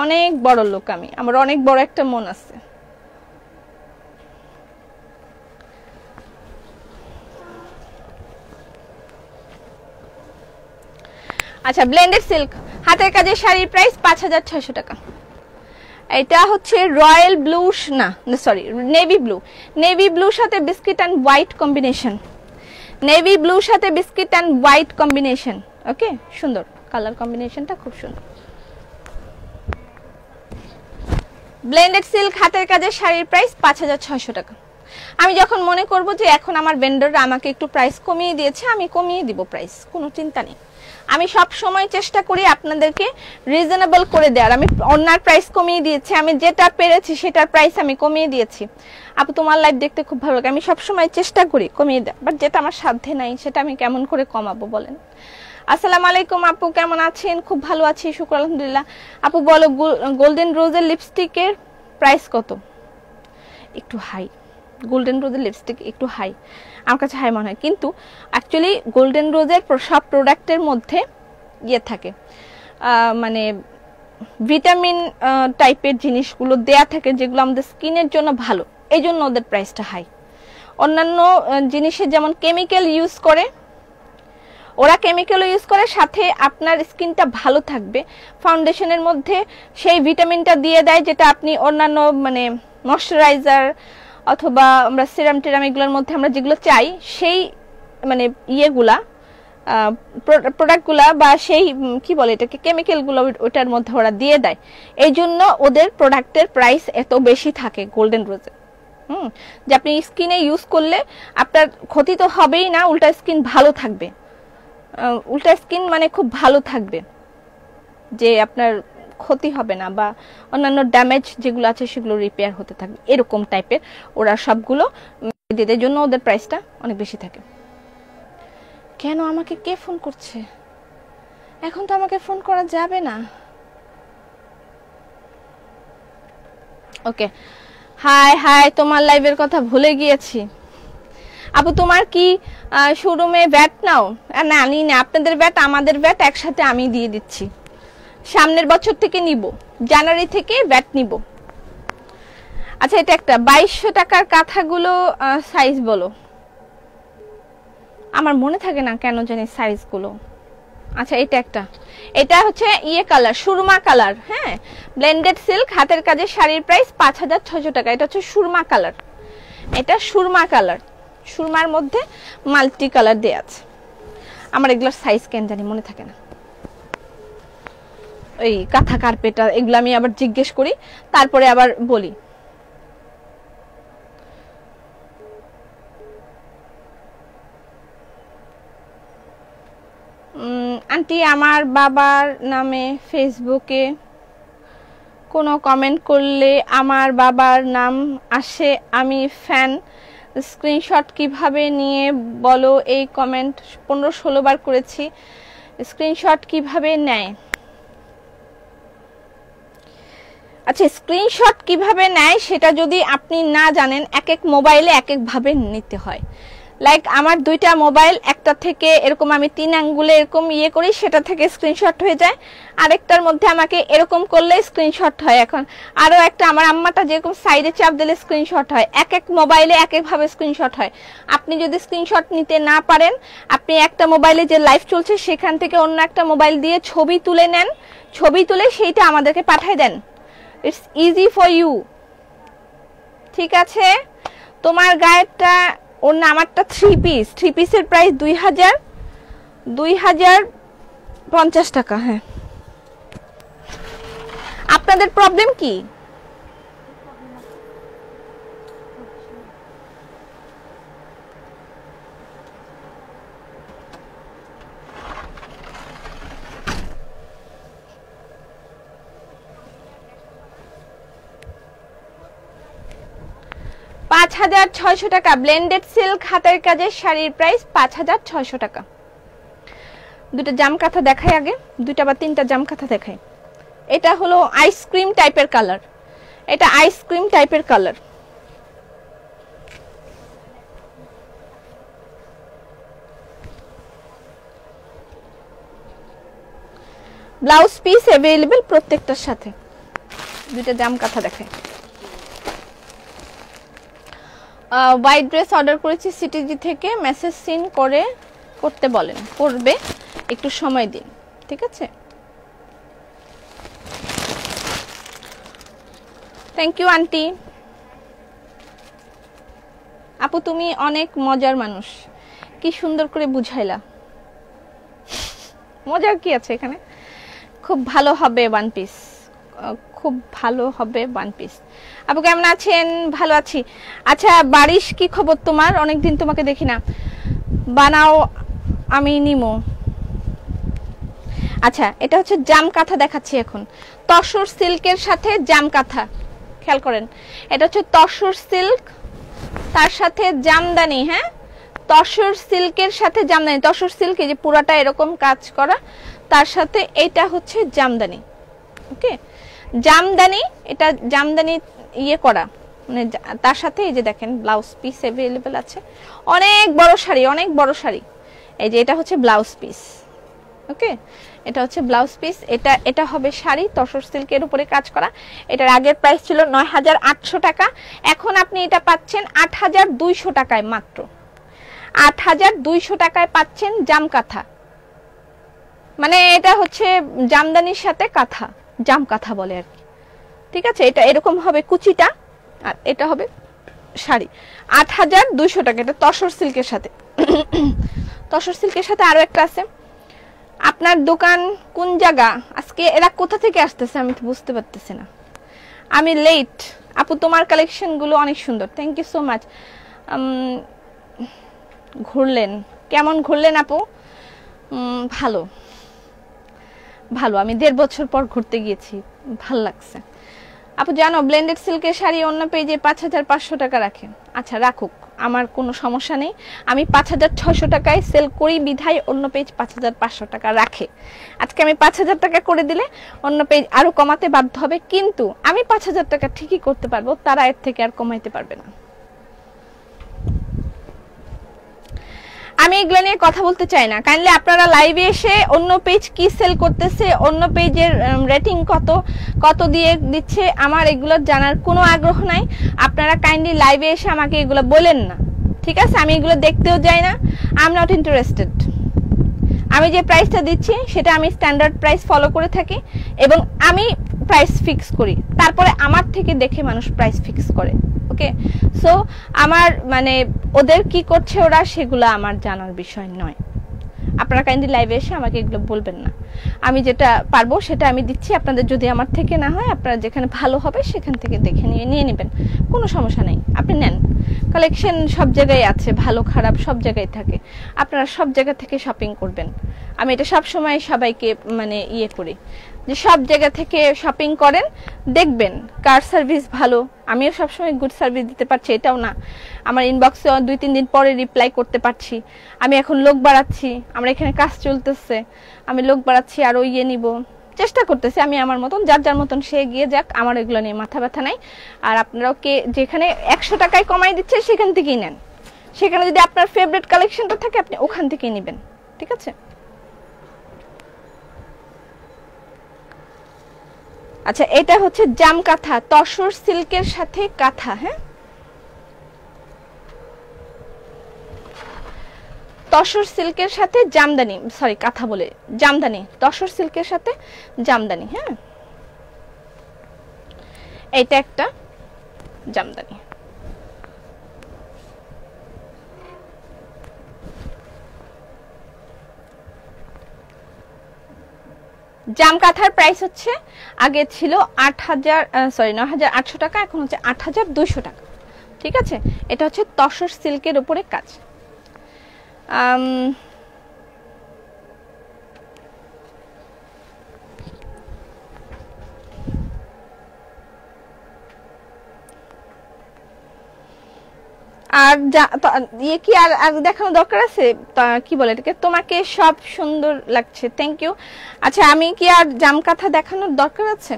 অনেক বড় লোক, আমি আমার অনেক বড় একটা মন আছে। আচ্ছা ব্লেন্ডেড সিল্ক হাতের কাজের শাড়ির প্রাইস 5600 টাকা। এটা হচ্ছে রয়্যাল ব্লু, না সরি নেভি ব্লু, নেভি ব্লুর সাথে biscuit and white combination, navy ব্লুর সাথে biscuit and white combination. Okay, সুন্দর কালার কম্বিনেশনটা, খুব সুন্দর। ব্লেন্ডেড সিল্ক হাতের কাজের শাড়ির প্রাইস 5600 টাকা। আমি যখন মনে করব যে এখন আমার ভেন্ডররা আমাকে একটু প্রাইস কমিয়ে দিয়েছে, আমি কমিয়ে দিব প্রাইস, কোনো চিন্তা নেই। আমি সব সময় চেষ্টা করি আপনাদেরকে রিজনেবল করে দেওয়ার। আমি অন্যার প্রাইস কমিয়ে দিয়েছি, আমি যেটা পেরেছি সেটার প্রাইস আমি কমিয়ে দিয়েছি। আপু তোমার লাইভ দেখতে খুব ভালো লাগে, আমি সব সময় চেষ্টা করি কমিয়ে দেওয়ার, বাট যেটা আমার সাধ্যে নাই সেটা আমি কেমন করে কমাবো বলেন? আসসালামু আলাইকুম আপু, কেমন আছেন? খুব ভালো আছি, শুকর আলহামদুলিল্লাহ। আপু বলো গোল্ডেন রোজের লিপস্টিকের প্রাইস কত? একটু হাই, গোল্ডেন রোজের লিপস্টিক একটু হাই, আমার কাছে হাই মনে হয়, কিন্তু অ্যাকচুয়ালি গোল্ডেন রোজের সব প্রোডাক্টের মধ্যে ইয়ে থাকে, মানে ভিটামিন টাইপের জিনিসগুলো দেয়া থাকে, যেগুলো আমাদের স্কিনের জন্য ভালো, এই জন্য ওদের প্রাইসটা হাই। অন্যান্য জিনিসে যেমন কেমিক্যাল ইউজ করে, ওরা কেমিক্যাল ইউজ করে, সাথে আপনার স্কিনটা ভালো থাকবে, ফাউন্ডেশনের মধ্যে সেই ভিটামিনটা দিয়ে দেয় যেটা আপনি অন্যান্য মানে ময়শ্চারাইজার অথবা আমরা সিরাম টিরাম এগুলোর মধ্যে আমরা যেগুলো চাই, সেই মানে ইয়েগুলা প্রোডাক্টগুলা বা সেই কি বলে এটাকে কেমিক্যালগুলো ওটার মধ্যে ওরা দিয়ে দেয়। এই জন্য ওদের প্রোডাক্টের প্রাইস এত বেশি থাকে গোল্ডেন রোজে। যে আপনি স্কিনে ইউজ করলে আপনার ক্ষতি তো হবেই না, উল্টা স্কিন ভালো থাকবে, উল্টা স্কিন মানে খুব ভালো থাকবে, যে আপনার ক্ষতি হবে না বা অন্যান্য ড্যামেজ যেগুলো আছে সেগুলো রিপেয়ার হতে থাকবে, এরকম টাইপের ওরা সবগুলো দিতে, জন্য ওদের প্রাইসটা অনেক বেশি থাকে। কেন আমাকে কে ফোন করছে? এখন তো আমাকে ফোন করা যাবে না। ওকে, হাই হাই, তোমার লাইভের কথা ভুলে গিয়েছি। আপু তোমার কি শোরুমে ভ্যাট নাও? না, আনি না, আপনাদের ভ্যাট আমাদের ভ্যাট একসাথে আমি দিয়ে দিচ্ছি, সামনের বছর থেকে নিব, জানুয়ারি থেকে ভ্যাট নিব। আচ্ছা, এটা একটা 2200 টাকার কাঁথাগুলো সাইজ বলো। আমার মনে থাকে না কেন জানি সাইজগুলো। আচ্ছা, এটা একটা, এটা হচ্ছে ইয়ে কালার, সুরমা কালার, হ্যাঁ, ব্লেন্ডেড সিল্ক হাতের কাজের শাড়ির প্রাইস 5600 টাকা। এটা হচ্ছে সুরমা কালার, এটা সুরমা কালার, সুরমার মধ্যে মাল্টি কালার দেয়া আছে। আমার এগুলোর সাইজ কেন জানি মনে থাকে না। ওই কাঁথা কার্পেট এগুলো আমি আবার জিজ্ঞেস করি, তারপরে আবার বলি। আন্টি, আমার বাবার নামে ফেসবুকে কোনো কমেন্ট করলে আমার বাবার নাম আসে, আমি ফ্যান, স্ক্রিনশট কিভাবে নিয়ে বলো? এই কমেন্ট 15-16 বার করেছি, স্ক্রিনশট কিভাবে নেয়? আচ্ছা, স্ক্রিনশট কিভাবে নেয় সেটা যদি আপনি না জানেন, এক এক মোবাইলে এক এক ভাবে নিতে হয়। লাইক আমার দুইটা মোবাইল, একটা থেকে এরকম আমি 3 আঙ্গুলে এরকম ইয়ে করি, সেটা থেকে স্ক্রিনশট হয়ে যায়, আরেকটার মধ্যে আমাকে এরকম করলে স্ক্রিনশট হয়। এখন আরো একটা আমার আম্মাটা যেরকম সাইডে চাপ দিলে স্ক্রিনশট হয়, এক এক মোবাইলে এক এক ভাবে স্ক্রিনশট হয়। আপনি যদি স্ক্রিনশট নিতে না পারেন, আপনি একটা মোবাইলে যে লাইভ চলছে সেখান থেকে অন্য একটা মোবাইল দিয়ে ছবি তুলে নেন, ছবি তুলে সেইটা আমাদেরকে পাঠিয়ে দেন। ইটস ইজি ফর ইউ, ঠিক আছে? তোমার গায়েরটা ওর না, আমারটা 3 পিস, 3 পিসের প্রাইস 2050 টাকা। হ্যাঁ, আপনাদের প্রবলেম কি? $5600 টাকা ব্লেন্ডেড সিল্ক হাতের কাজের শাড়ির প্রাইস 5600 টাকা। দুটো জাম কাঁথা দেখাই আগে, দুইটা বা তিনটা জাম কাঁথা দেখাই। এটা হলো আইসক্রিম টাইপের কালার, এটা আইসক্রিম টাইপের কালার। ব্লাউজ পিস अवेलेबल প্রত্যেকটার সাথে। দুইটা জাম কাঁথা দেখাই। হোয়াইট ড্রেস অর্ডার করেছি সিটিজি থেকে, মেসেজ সিন করতে বলেন, করবে, একটু সময় দিন, ঠিক আছে? Thank you aunty. আপু তুমি অনেক মজার মানুষ, কি সুন্দর করে বুঝাইলা। মজার কি আছে এখানে? খুব ভালো হবে ওয়ান পিস, খুব ভালো হবে ওয়ান পিস। আপু কেমন আছেন? ভালো আছি। আচ্ছা, বারিশ কি খবর তোমার? অনেকদিন তোমাকে দেখি না। বানাও, আমি নিমো। আচ্ছা, এটা হচ্ছে জাম কাঁথা দেখাচ্ছি এখন, তসর সিল্কের সাথে জাম কাঁথা, খেয়াল করেন। এটা হচ্ছে তসর সিল্ক, তার সাথে জামদানি। হ্যাঁ, তসর সিল্কের সাথে জামদানি। তসর সিল্ক এই যে পুরাটা এরকম কাজ করা, তার সাথে এটা হচ্ছে জামদানি। ওকে, জামদানি, এটা জামদানি ইয়ে করা, মানে তার সাথে এই যে দেখেন ব্লাউজ পিস अवेलेबल আছে। অনেক বড় শাড়ি, অনেক বড় শাড়ি। এই যে এটা হচ্ছে ব্লাউজ পিস। ওকে, এটা হচ্ছে ব্লাউজ পিস। এটা হবে শাড়ি তসর সিল্কের উপরে কাজ করা। এটার আগের প্রাইস ছিল ৯,৮০০ টাকা, এখন আপনি এটা পাচ্ছেন ৮,২০০ টাকায়, মাত্র ৮,২০০ টাকায় পাচ্ছেন জাম কাঁথা। মানে এটা হচ্ছে জামদানির সাথে কাঁথা, জাম কাঁথা বলে আর কি। ঠিক আছে, এটা এরকম হবে কুচিটা, আর এটা হবে শাড়ি। ৮,২০০ টাকা, এটা তসর সিল্কের সাথে। তসর সিল্কের সাথে আরো একটা আছে। আপনার দোকান কোন জায়গা? আজকে এরা কোথা থেকে আসতেছে আমি তো বুঝতে পারতেছি না, আমি লেট। আপু তোমার কালেকশন গুলো অনেক সুন্দর, থ্যাংক ইউ সো মাচ। ঘুরলেন, কেমন ঘুরলেন আপু? ভালো ভালো, আমি ১.৫ বছর পর ঘুরতে গিয়েছি, ভাল লাগছে। আপু জানো ব্লেন্ডেড সিল্কের শাড়ি অন্য পেজে ৫,৫০০ টাকা রাখে। আচ্ছা রাখুক, আমার কোনো সমস্যা নেই। আমি ৫,৬০০ টাকায় সেল করি বিধায় অন্য পেজ ৫,৫০০ টাকা রাখে। আজকে আমি ৫,০০০ টাকা করে দিলে অন্য পেজ আরো কমাতে বাধ্য হবে, কিন্তু আমি ৫,০০০ টাকা ঠিকই করতে পারবো, তারা এর থেকে আর কমাইতে পারবে না। আমি এগুলো নিয়ে কথা বলতে চাই না। কাইন্ডলি আপনারা লাইভে এসে অন্য পেজ কি সেল করতেছে, অন্য পেজের রেটিং কত দিয়ে দিচ্ছে, আমার এগুলো জানার কোনো আগ্রহ নাই। আপনারা কাইন্ডলি লাইভে এসে আমাকে এগুলো বলেন না, ঠিক আছে? আমি এগুলো দেখতেও যাই না, আই এম নট ইন্টারেস্টেড। আমি যে প্রাইসটা দিচ্ছি সেটা আমি স্ট্যান্ডার্ড প্রাইস ফলো করে থাকি, এবং আমি প্রাইস ফিক্স করি, তারপরে আমার থেকে দেখে মানুষ প্রাইস ফিক্স করে। ওকে, সো আমার মানে ওদের কি করছে ওরা, সেগুলো আমার জানার বিষয় নয়। আপনারা কাইন্ডলি লাইভে এসে আমাকে এগুলো বলবেন না। আমি যেটা পারবো সেটা আমি দিচ্ছি আপনাদের। যদি আমার থেকে না হয়, আপনারা যেখানে ভালো হবে সেখান থেকে দেখে নিয়ে নেবেন, কোনো সমস্যা নেই, আপনি নেন। কালেকশন সব জায়গায় আছে, ভালো খারাপ সব জায়গায় থাকে, আপনারা সব জায়গা থেকে শপিং করবেন। আমি এটা সব সময় সবাইকে মানে ইয়ে করি যে সব জায়গা থেকে শপিং করেন, দেখবেন কার সার্ভিস ভালো। আমিও সবসময় গুড সার্ভিস দিতে পারছি এটাও না, আমার ইনবক্সে ২-৩ দিন পরে রিপ্লাই করতে পারছি। আমি এখন লোক বাড়াচ্ছি, আমার এখানে কাজ চলতেছে, আমি লোক বাড়াচ্ছি, আরো ইয়ে নিব, চেষ্টা করতেছি। আমি আমার মতন, যার যার মতন সে গিয়ে যাক, আমার এগুলো নিয়ে মাথা ব্যথা নাই। আর আপনারাও কে যেখানে ১০০ টাকায় কমাই দিচ্ছে সেখান থেকেই নেন। সেখানে যদি আপনার ফেভারিট কালেকশনটা থাকে আপনি ওখান থেকেই নেবেন, ঠিক আছে? আচ্ছা, এটা হচ্ছে জাম কাঁথা, তসর সিল্কের সাথে কাঁথা। হ্যাঁ, তসর সিল্কের সাথে জামদানি, সরি কাঁথা বলে জামদানি, তসর সিল্কের সাথে জামদানি। হ্যাঁ, এটা একটা জামদানি। জাম কাঁথার প্রাইস হচ্ছে আগে ছিল ৯,৮০০ টাকা, এখন হচ্ছে ৮,২০০ টাকা, ঠিক আছে? এটা হচ্ছে তসর সিল্কের উপরে কাজ। আর ইয়ে কি আর দেখানো দরকার আছে? কি বলে এটাকে, তোমাকে সব সুন্দর লাগছে, থ্যাংক ইউ। আচ্ছা, আমি কি আর জাম কাঁথা দেখানোর দরকার আছে?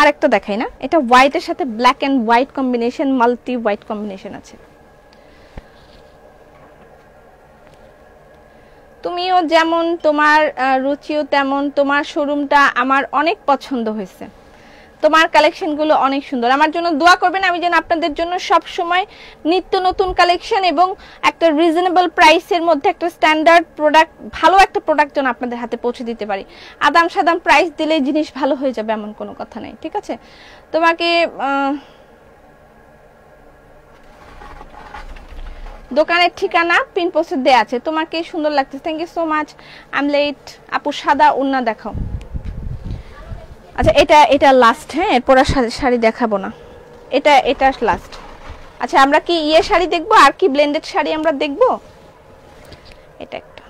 আরেকটা দেখাই না? এটা হোয়াইটের সাথে black and white combination, multi white combination আছে। তুমিও যেমন, তোমার রুচিও তেমন, তোমার শোরুমটা আমার অনেক পছন্দ হয়েছে, তোমার কালেকশন গুলো অনেক সুন্দর। আমার জন্য দোয়া করবেন, আমি যেন আপনাদের জন্য সব সময় নিত্য নতুন কালেকশন এবং একটা রিজনেবল প্রাইসের মধ্যে একটা স্ট্যান্ডার্ড প্রোডাক্ট, ভালো একটা প্রোডাক্ট যেন আপনাদের হাতে পৌঁছে দিতে পারি। আদাম সাদাম প্রাইস দিলে জিনিস ভালো হয়ে যাবে এমন কোনো কথা নেই, ঠিক আছে? তোমাকে দোকানের ঠিকানা পিন পোস্টে দেয়া আছে। তোমাকে সুন্দর লাগছে, thank you so much. I am late. আপু সাদা ওন্না দেখাও। আচ্ছা, এটা লাস্ট। হ্যাঁ, এরপর শাড়ি দেখাবো না, এটা লাস্ট। আচ্ছা, আমরা কি ইয়ে শাড়ি দেখবো, আর কি ব্লেন্ডেড শাড়ি আমরা দেখবো? এটা একটা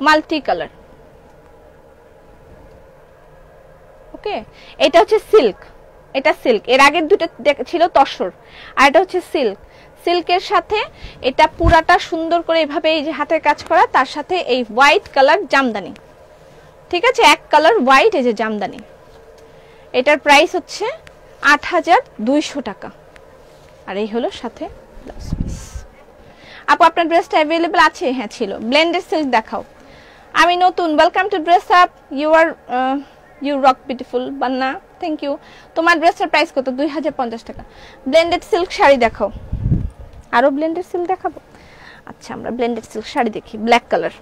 মাল্টি কালার, ওকে। এটা হচ্ছে সিল্ক, এটা সিল্ক। এর আগের দুটো ছিল তসর, আর এটা হচ্ছে সিল্ক। সিল্কের সাথে এটা পুরাটা সুন্দর করে এভাবে এই যে হাতের কাজ করা, তার সাথে এই হোয়াইট কালার জামদানি, ঠিক আছে? এক কালার হোয়াইট, এই যে জামদানি। এটার প্রাইস হচ্ছে ৮,২০০ টাকা, আর এই হলো সাথে ব্লাউজ পিস। আপু আপনার ড্রেসটা অ্যাভেলেবল আছে? হ্যাঁ ছিল। ব্লেন্ডেড সিল্ক দেখাও। আমি নতুন, welcome to dress up, you rock beautiful বান্না, থ্যাংক ইউ। তোমার ড্রেসটার প্রাইস কত? 2050 টাকা। ব্লেন্ডেড সিল্ক শাড়ি দেখাও। আরো ব্লেন্ডেড সিল্ক দেখাবো? আচ্ছা আমরা ব্লেন্ডেড সিল্ক শাড়ি দেখি, ব্ল্যাক কালার।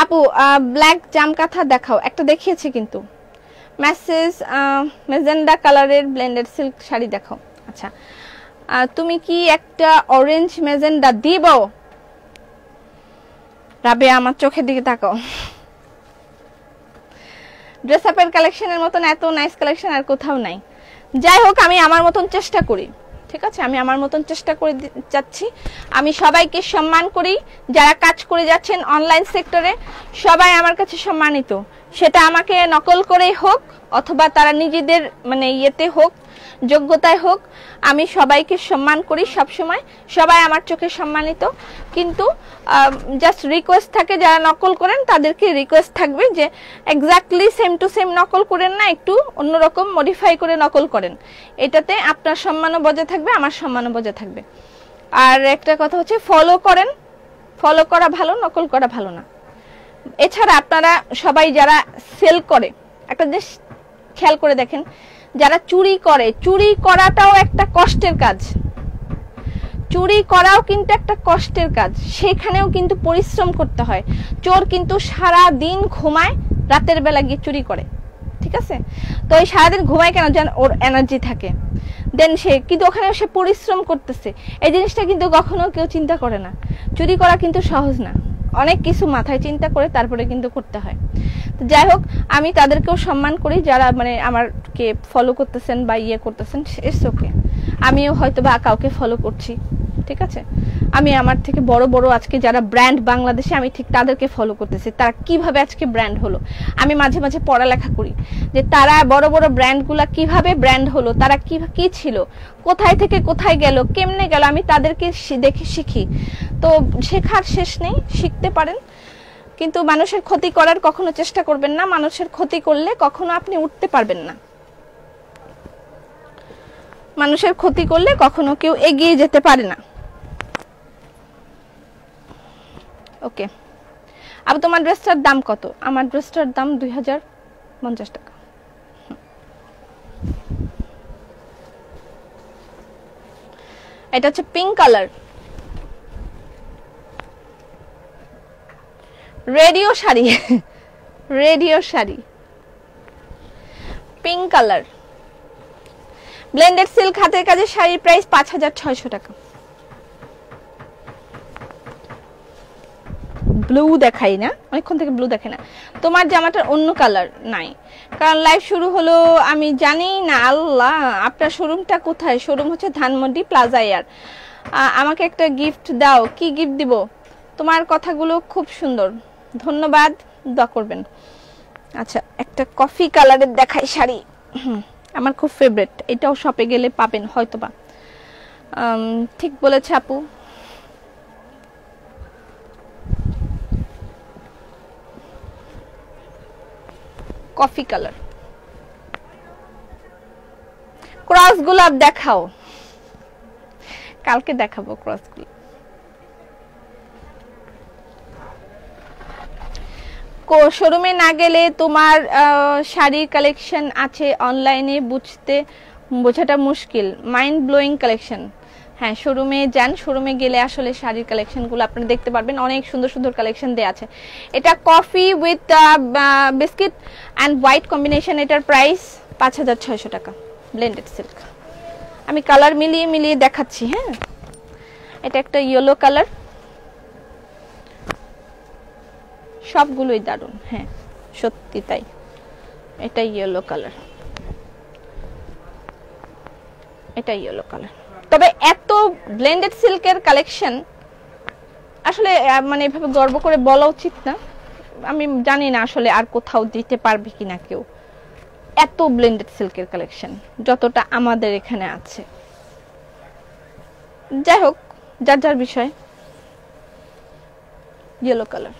আপু ব্ল্যাক জামকাঁথা দেখাও, একটা দেখিয়েছি কিন্তু। মেজেন্ডা কালারের ব্লেন্ডেড সিল্ক শাড়ি দেখাও। আচ্ছা তুমি কি একটা অরেঞ্জ মেজেন্ডা দিব? রাবেয়া আমার চোখের দিকে তাকাও। ড্রেস আপের কালেকশনের মতন এত নাইস কালেকশন আর কোথাও নাই। যাই হোক আমি আমার মতন চেষ্টা করি, ঠিক আছে, আমি আমার মতন চেষ্টা করে যাচ্ছি। আমি সবাইকে সম্মান করি, যারা কাজ করে যাচ্ছেন অনলাইন সেক্টরে সবাই আমার কাছে সম্মানিত, সেটা আমাকে নকল করেই হোক অথবা তারা নিজেদের মানে ইয়েতে হোক, যোগ্যতায় হোক, আমি সবাইকে সম্মান করি সব সময়, সবাই আমার চোখে সম্মানিত। কিন্তু জাস্ট রিকোয়েস্ট থাকে যারা নকল করেন তাদেরকে রিকোয়েস্ট থাকবে যে এক্স্যাক্টলি সেম টু সেম নকল করেন না, একটু অন্যরকম মডিফাই করে নকল করেন, এটাতে আপনার সম্মানও বজায় থাকবে, আমার সম্মানও বজায় থাকবে। আর একটা কথা হচ্ছে ফলো করেন, ফলো করা ভালো, নকল করা ভালো না। এছাড়া আপনারা সবাই যারা সেল করে একটা জিনিস খেয়াল করে দেখেন, যারা চুরি করে, চুরি করাটাও একটা কষ্টের কাজ, চুরি করাও কিন্তু একটা কষ্টের কাজ, সেখানেও কিন্তু পরিশ্রম করতে হয়। চোর কিন্তু সারা দিন ঘুমায়, রাতের বেলা গিয়ে চুরি করে, ঠিক আছে? তো এই সারাদিন ঘুমায় কেন? যেন ওর এনার্জি থাকে, দেন সে কিন্তু ওখানে সে পরিশ্রম করতেছে, এই জিনিসটা কিন্তু কখনো কেউ চিন্তা করে না। চুরি করা কিন্তু সহজ না, অনেক কিছু মাথায় চিন্তা করে তারপরে কিন্তু করতে হয়। তো যাই হোক আমি তাদেরকেও সম্মান করি যারা মানে আমারকে ফলো করতেছেন বা ইয়ে করতেছেন, ইটস ওকে। আমিও হয়তো বা কাউকে ফলো করছি, ঠিক আছে? আমি আমার থেকে বড় বড় আজকে যারা ব্র্যান্ড বাংলাদেশে, আমি ঠিক তাদেরকে ফলো করতেছি, তারা কিভাবে আজকে ব্র্যান্ড হলো। আমি মাঝে মাঝে পড়ালেখা করি যে তারা বড় বড় ব্র্যান্ডগুলা কিভাবে ব্র্যান্ড হলো, তারা কি ছিল, কোথায় থেকে কোথায় গেল, কেমনে গেল, আমি তাদেরকে দেখে শিখি। তো শেখার শেষ নেই, শিখতে পারেন, কিন্তু মানুষের ক্ষতি করার কখনো চেষ্টা করবেন না। মানুষের ক্ষতি করলে কখনো আপনি উঠতে পারবেন না, মানুষের ক্ষতি করলে কখনো কেউ এগিয়ে যেতে পারে না। ওকে আবার তোমার ড্রেসটার দাম কত? আমার ড্রেসটার দাম 2050 টাকা। এটা হচ্ছে pink colour, radio sari, radio sari, pink colour, blended silk হাতের কাজের শাড়ির প্রাইস 5600 টাকা। ব্লু দেখাই না, অনেকক্ষণ থেকে ব্লু দেখে না। তোমার জামাটার অন্য কালার নাই, কারণ লাইভ শুরু হলো আমি জানি না। আল্লাহ, আপনার শোরুমটা কোথায়? শোরুম হচ্ছে ধানমন্ডি প্লাজা এয়ার। আমাকে একটা গিফট দাও। কি গিফট দিব? তোমার কথাগুলো খুব সুন্দর, ধন্যবাদ, দোয়া করবেন। আচ্ছা একটা কফি কালারের দেখাই শাড়ি, আমার খুব ফেভারিট, এটাও শপে গেলে পাবেন হয়তোবা। ঠিক বলেছে আপু। কফি কালার, ক্রস গোলাপ দেখাও, কালকে দেখাবো ক্রস গোলাপ। শোরুমে না গেলে তোমার শাড়ির কালেকশন আছে অনলাইনে বোঝাটা মুশকিল, মাইন্ড ব্লোয়িং কালেকশন। হ্যাঁ শোরুমে যান, শোরুমে গেলে আসলে শাড়ির কালেকশনগুলো আপনারা দেখতে পারবেন, অনেক সুন্দর সুন্দর কালেকশন দেয়া আছে। এটা coffee with biscuit and white combination, এটার প্রাইস 5600 টাকা, ব্লেন্ডেড সিল্ক। আমি কালার মিলিয়ে মিলিয়ে দেখাচ্ছি। হ্যাঁ এটা একটা ইয়েলো কালার, সবগুলোই দারুণ, হ্যাঁ সত্যি তাই। এটা ইয়েলো কালার, এটা ইয়েলো কালার। তবে এত ব্লেন্ডেড সিল্কের কালেকশন আসলে মানে এভাবে গর্ব করে বলা উচিত না, আমি জানি না আসলে আর কোথাও দিতে পারবে কিনা কেউ এত ব্লেন্ডেড সিল্কের কালেকশন যতটা আমাদের এখানে আছে। যাই হোক যার যার বিষয়। ইয়েলো কালার,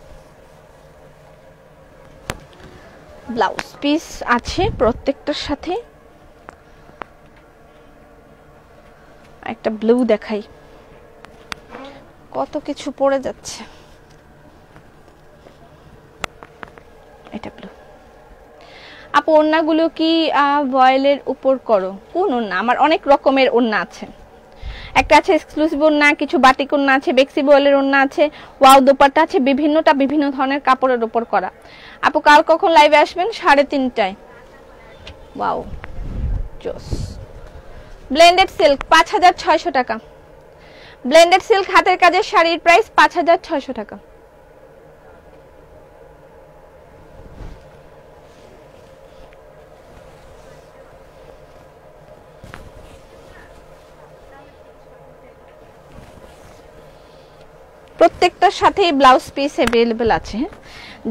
ব্লাউজ পিস আছে প্রত্যেকটার সাথে। একটা ব্লু দেখাই, কত কিছু পড়ে যাচ্ছে। এটা ব্লু। আপু ওড়নাগুলো কি ভয়েলের উপর করো? কোন ওড়না? আমার অনেক রকমের ওড়না আছে। একটা আছে এক্সক্লুসিভ ওড়না, কিছু বাটিক ওড়না আছে, বেক্সি ভয়েলের ওড়না আছে, ওয়াও দোপাট্টা আছে, বিভিন্নটা বিভিন্ন ধরনের কাপড়ের উপর করা। আপু কাল কখন লাইভে আসবেন? 3:30টায়। ওয়াও জোস। ব্লেন্ডেড সিল্ক 5600 টাকা। ব্লেন্ডেড সিল্ক হাতের কাজের শাড়ির প্রাইস 5600 টাকা। প্রত্যেকটার সাথে ব্লাউজ পিস अवेलेबल আছে।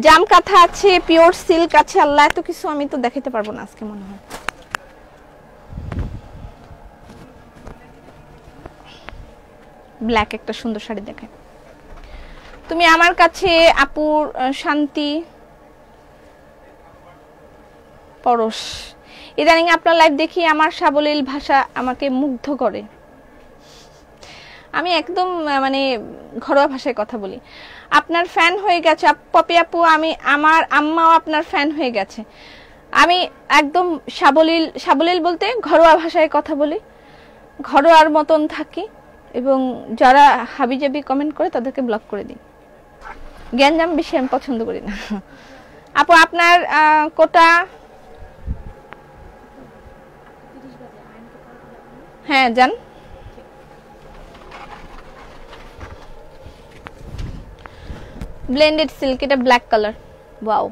জাম কাঁথা আছে, পিওর সিল্ক আছে, আল্লাহ এত কিছু আমি তো দেখাতে পারবো না আজকে মনে হয়। ব্ল্যাক একটা সুন্দর শাড়ি দেখে। তুমি আমার কাছে আপুর শান্তি পরশ। ইদানিং আপনার লাইভ দেখি আমার সাবলীল ভাষা আমাকে মুগ্ধ করে। আমি একদম মানে ঘরোয়া ভাষায় কথা বলি। আপনার ফ্যান হয়ে গেছে পপি আপু, আমার আম্মাও আপনার ফ্যান হয়ে গেছে। আমি একদম সাবলীল বলতে ঘরোয়া ভাষায় কথা বলি, ঘরোয়ার মতন থাকি, এবং যারা হাবিজাবি কমেন্ট করে তাদেরকে ব্লক করে দিই। গ্যাঞ্জাম বেশি আমি পছন্দ করি না। আপু আপনার কোটা? হ্যাঁ যান। ব্লেন্ডেড সিল্ক, এটা black colour. Wow.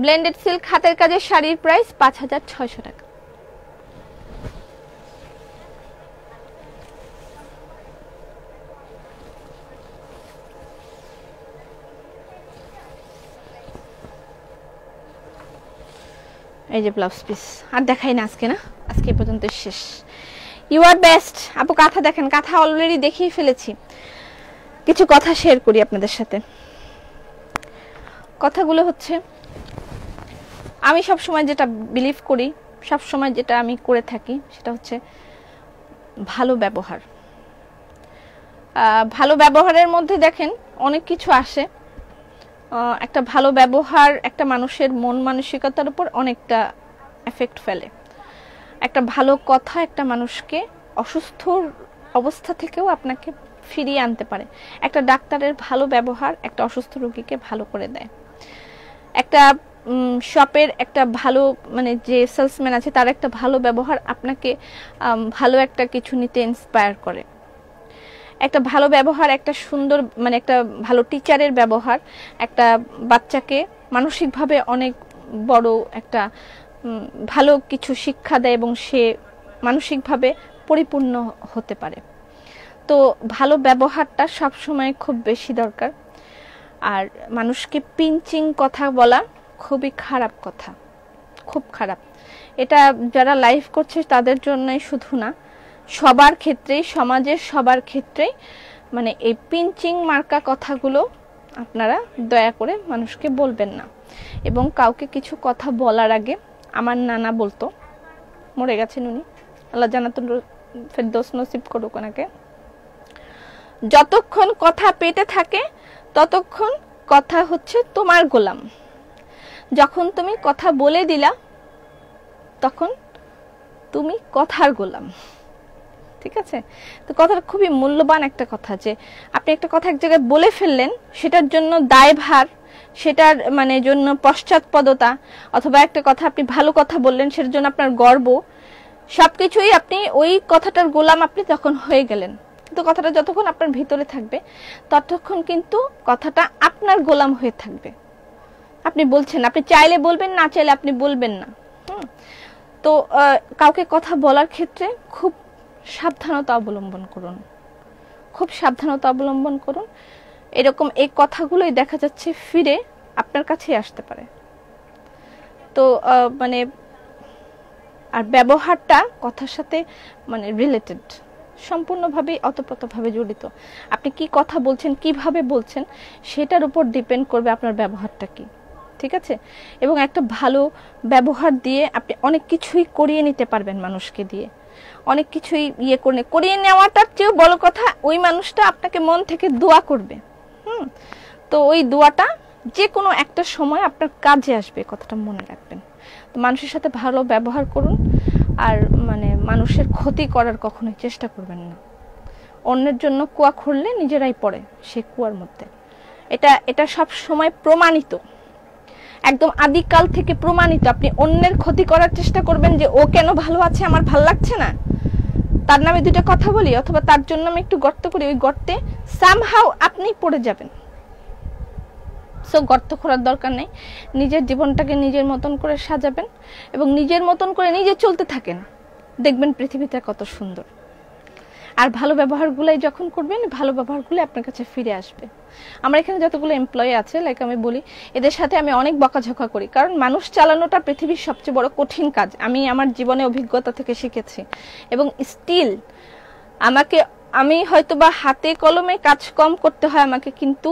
Blended silk হাতের কাজের শাড়ির প্রাইস 5600 টাকা। এই যে ব্লাউজ পিস। আর দেখাই না আজকে, না আজকে পর্যন্ত শেষ। You are best. আপু কাঁথা দেখেন, কাঁথা অলরেডি দেখিয়ে ফেলেছি। কিছু কথা শেয়ার করি আপনাদের সাথে। কথাগুলো হচ্ছে, আমি সব সময় যেটা বিলিভ করি, সব সময় যেটা আমি করে থাকি, সেটা হচ্ছে ভালো ব্যবহার। ভালো ব্যবহারের মধ্যে দেখেন অনেক কিছু আসে। একটা ভালো ব্যবহার একটা মানুষের মন মানসিকতার উপর অনেকটা এফেক্ট ফেলে। একটা ভালো কথা একটা মানুষকে অসুস্থ অবস্থা থেকেও আপনাকে ফিরিয়ে আনতে পারে। একটা ডাক্তারের ভালো ব্যবহার একটা অসুস্থ রোগীকে ভালো করে দেয়। একটা শপের একটা ভালো মানে যে সেলসম্যান আছে তার একটা ভালো ব্যবহার আপনাকে ভালো একটা কিছু নিতে ইন্সপায়ার করে। একটা ভালো ব্যবহার, একটা সুন্দর মানে একটা ভালো টিচারের ব্যবহার একটা বাচ্চাকে মানসিকভাবে অনেক বড় একটা ভালো কিছু শিক্ষা দেয় এবং সে মানসিকভাবে পরিপূর্ণ হতে পারে। তো ভালো ব্যবহারটা সব সময় খুব বেশি দরকার। আর মানুষকে পিঞ্চিং কথা বলা খুবই খারাপ কথা, খুব খারাপ। এটা যারা লাইভ করছে তাদের জন্যই শুধু না, সবার ক্ষেত্রেই, সমাজের সবার ক্ষেত্রেই মানে এই পিঞ্চিং মার্কা কথাগুলো আপনারা দয়া করে মানুষকে বলবেন না। এবং কাউকে কিছু কথা বলার আগে, আমার নানা বলতো, মরে গেছেন উনি, আল্লাহ জান্নাতুল ফেরদৌস নসিব করুক ওনাকে, যতক্ষণ কথা পেটে থাকে ততক্ষণ কথা হচ্ছে তোমার গোলাম। যখন তুমি কথা বলে দিলা তখন তুমি কথার গোলাম। ঠিক আছে? তো কথাটা খুবই মূল্যবান একটা কথা, যে আপনি একটা কথা এক জায়গায় বলে ফেললেন, সেটার জন্য দায়ভার, সেটার মানে জন্য পশ্চাৎপদতা, অথবা একটা কথা আপনি ভালো কথা বললেন সেটার জন্য আপনার গর্ব, সবকিছুই আপনি ওই কথাটার গোলাম আপনি তখন হয়ে গেলেন। কিন্তু কথাটা যতক্ষণ আপনার ভিতরে থাকবে ততক্ষণ কিন্তু কথাটা আপনার গোলাম হয়ে থাকবে। আপনি বলছেন, আপনি চাইলে বলবেন, না চাইলে আপনি বলবেন না। তো কাউকে কথা বলার ক্ষেত্রে খুব সাবধানতা অবলম্বন করুন, খুব সাবধানতা অবলম্বন করুন। এরকম এই কথাগুলোই দেখা যাচ্ছে ফিরে আপনার কাছেই আসতে পারে। তো মানে আর ব্যবহারটা কথার সাথে মানে রিলেটেড, সম্পূর্ণভাবে অতপ্রতভাবে জড়িত। আপনি কি কথা বলছেন, কিভাবে বলছেন, সেটার উপর ডিপেন্ড করবে আপনার ব্যবহারটা কি। ঠিক আছে? এবং একটা ভালো ব্যবহার দিয়ে আপনি অনেক কিছুই করিয়ে নিতে পারবেন মানুষকে দিয়ে। অনেক কিছুই করিয়ে নেওয়াটার চেয়েও বড় কথা ওই মানুষটা আপনাকে মন থেকে দোয়া করবে। তো ওই দোয়াটা যে কোনো একটা সময় আপনার কাজে আসবে, কথাটা মনে রাখবেন। তো মানুষের সাথে ভালো ব্যবহার করুন, আর মানে মানুষের ক্ষতি করার কখনোই চেষ্টা করবেন না। অন্যের জন্য কুয়া খুঁড়লে নিজেরাই পড়ে সে কুয়ার মধ্যে, এটা সব সময় প্রমাণিত, একদম আদিকাল থেকে প্রমাণিত। আপনি অন্যের ক্ষতি করার চেষ্টা করবেন যে ও কেন ভালো আছে আমার ভাল লাগছে না, তার নামে দুইটা কথা বলি অথবা তার জন্য আমি একটু গর্ত করি, ওই গর্তে সামহাউ আপনি পড়ে যাবেন। সো গর্ত খোঁড়ার দরকার নেই, নিজের জীবনটাকে নিজের মতন করে সাজাবেন এবং নিজের মতন করে নিজে চলতে থাকেন, দেখবেন পৃথিবীটা কত সুন্দর। আর ভালো ব্যবহারগুলাই যখন করবেন, ভালো ব্যবহারগুলো আপনার কাছে ফিরে আসবে। আমার এখানে যতগুলো এমপ্লয়ি আছে, লাইক আমি বলি, এদের সাথে আমি অনেক বকাঝকা করি, কারণ মানুষ চালানোটা পৃথিবীর সবচেয়ে বড় কঠিন কাজ। আমি আমার জীবনে অভিজ্ঞতা থেকে শিখেছি এবং স্টিল আমি হয়তোবা হাতে কলমে কাজ কম করতে হয় আমাকে, কিন্তু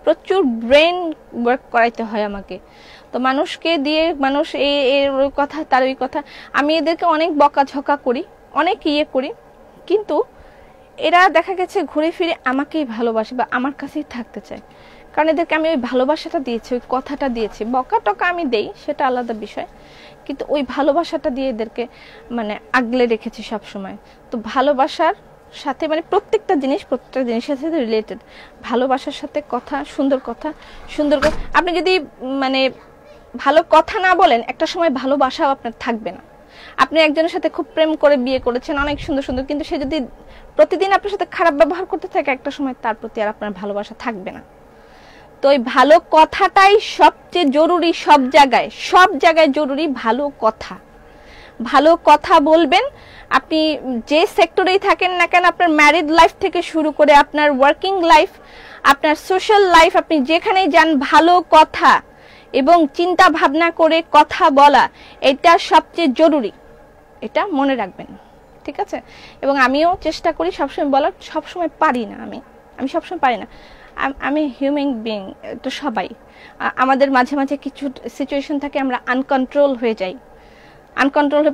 প্রচুর ব্রেন ওয়ার্ক করাইতে হয় আমাকে। তো মানুষকে দিয়ে মানুষ এর ওই কথা তার ওই কথা, আমি এদেরকে অনেক বকাঝকা করি, অনেক করি, কিন্তু এরা দেখা গেছে ঘুরে ফিরে আমাকেই ভালোবাসে বা আমার কাছেই থাকতে চায়, কারণ এদেরকে আমি ওই ভালোবাসাটা দিয়েছি, ওই কথাটা দিয়েছি। বকা টকা আমি দেই, সেটা আলাদা বিষয়, কিন্তু ওই ভালোবাসাটা দিয়ে এদেরকে মানে আগলে রেখেছি সব সময়। তো ভালোবাসার সাথে মানে প্রত্যেকটা জিনিসের সাথে রিলেটেড, ভালোবাসার সাথে কথা, সুন্দর কথা। আপনি যদি মানে ভালো কথা না বলেন, একটা সময় ভালোবাসাও আপনার থাকবে না। আপনি একজনের সাথে খুব প্রেম করে বিয়ে করেছেন, অনেক সুন্দর, কিন্তু সে যদি প্রতিদিন আপনার সাথে খারাপ ব্যবহার করতে থাকে, একটা সময় তার প্রতি আর আপনার ভালোবাসা থাকবে না। তো ওই ভালো কথাটাই সবচেয়ে জরুরি, সব জায়গায় জরুরি ভালো কথা বলবেন। আপনি যে সেক্টরেই থাকেন না কেন, আপনার ম্যারিড লাইফ থেকে শুরু করে আপনার ওয়ার্কিং লাইফ, আপনার সোশ্যাল লাইফ, আপনি যেখানেই যান, ভালো কথা এবং চিন্তা ভাবনা করে কথা বলা, এটা সবচেয়ে জরুরি, এটা মনে রাখবেন, ঠিক আছে? এবং আমিও চেষ্টা করি সবসময় বলার, সবসময় পারি না, আমি সবসময় পারি না। আমি হিউম্যান বিং, তো সবাই আমাদের মাঝে কিছু সিচুয়েশন থাকে আমরা আনকন্ট্রোল হয়ে যাই,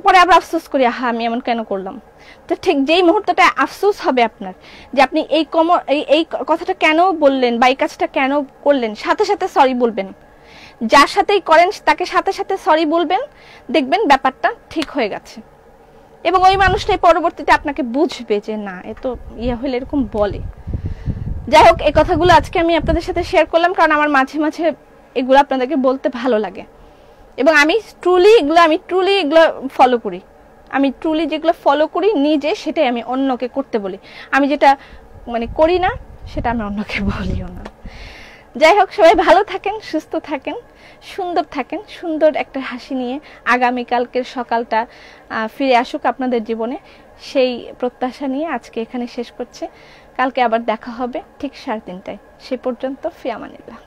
পরে আবার আফসোস করি, আমি এমন কেন করলাম। তো ঠিক যেই মুহূর্তটা আফসোস হবে আপনার যে আপনি এই কথাটা কেন বললেন বা এই কাজটা কেন করলেন, সাথে সাথে সরি বলবেন। যার সাথেই করেন তাকে সাথে সাথে সরি বলবেন, দেখবেন ব্যাপারটা ঠিক হয়ে গেছে এবং ওই মানুষটাই পরবর্তীতে আপনাকে বুঝবে যে না, এ তো হলে এরকম বলে। যাই হোক, এই কথাগুলো আজকে আমি আপনাদের সাথে শেয়ার করলাম, কারণ আমার মাঝে এগুলো আপনাদেরকে বলতে ভালো লাগে এবং আমি ট্রুলি এগুলো ফলো করি। আমি ট্রুলি যেগুলো ফলো করি নিজে, সেটাই আমি অন্যকে করতে বলি। আমি যেটা মানে করি না, সেটা আমি অন্যকে বলিও না। যাই হোক, সবাই ভালো থাকেন, সুস্থ থাকেন, সুন্দর থাকেন, সুন্দর একটা হাসি নিয়ে আগামীকালকের সকালটা ফিরে আসুক আপনাদের জীবনে, সেই প্রত্যাশা নিয়ে আজকে এখানে শেষ করছি। কালকে আবার দেখা হবে ঠিক 3:30টায়। সে পর্যন্ত ফি আমানিল্লাহ।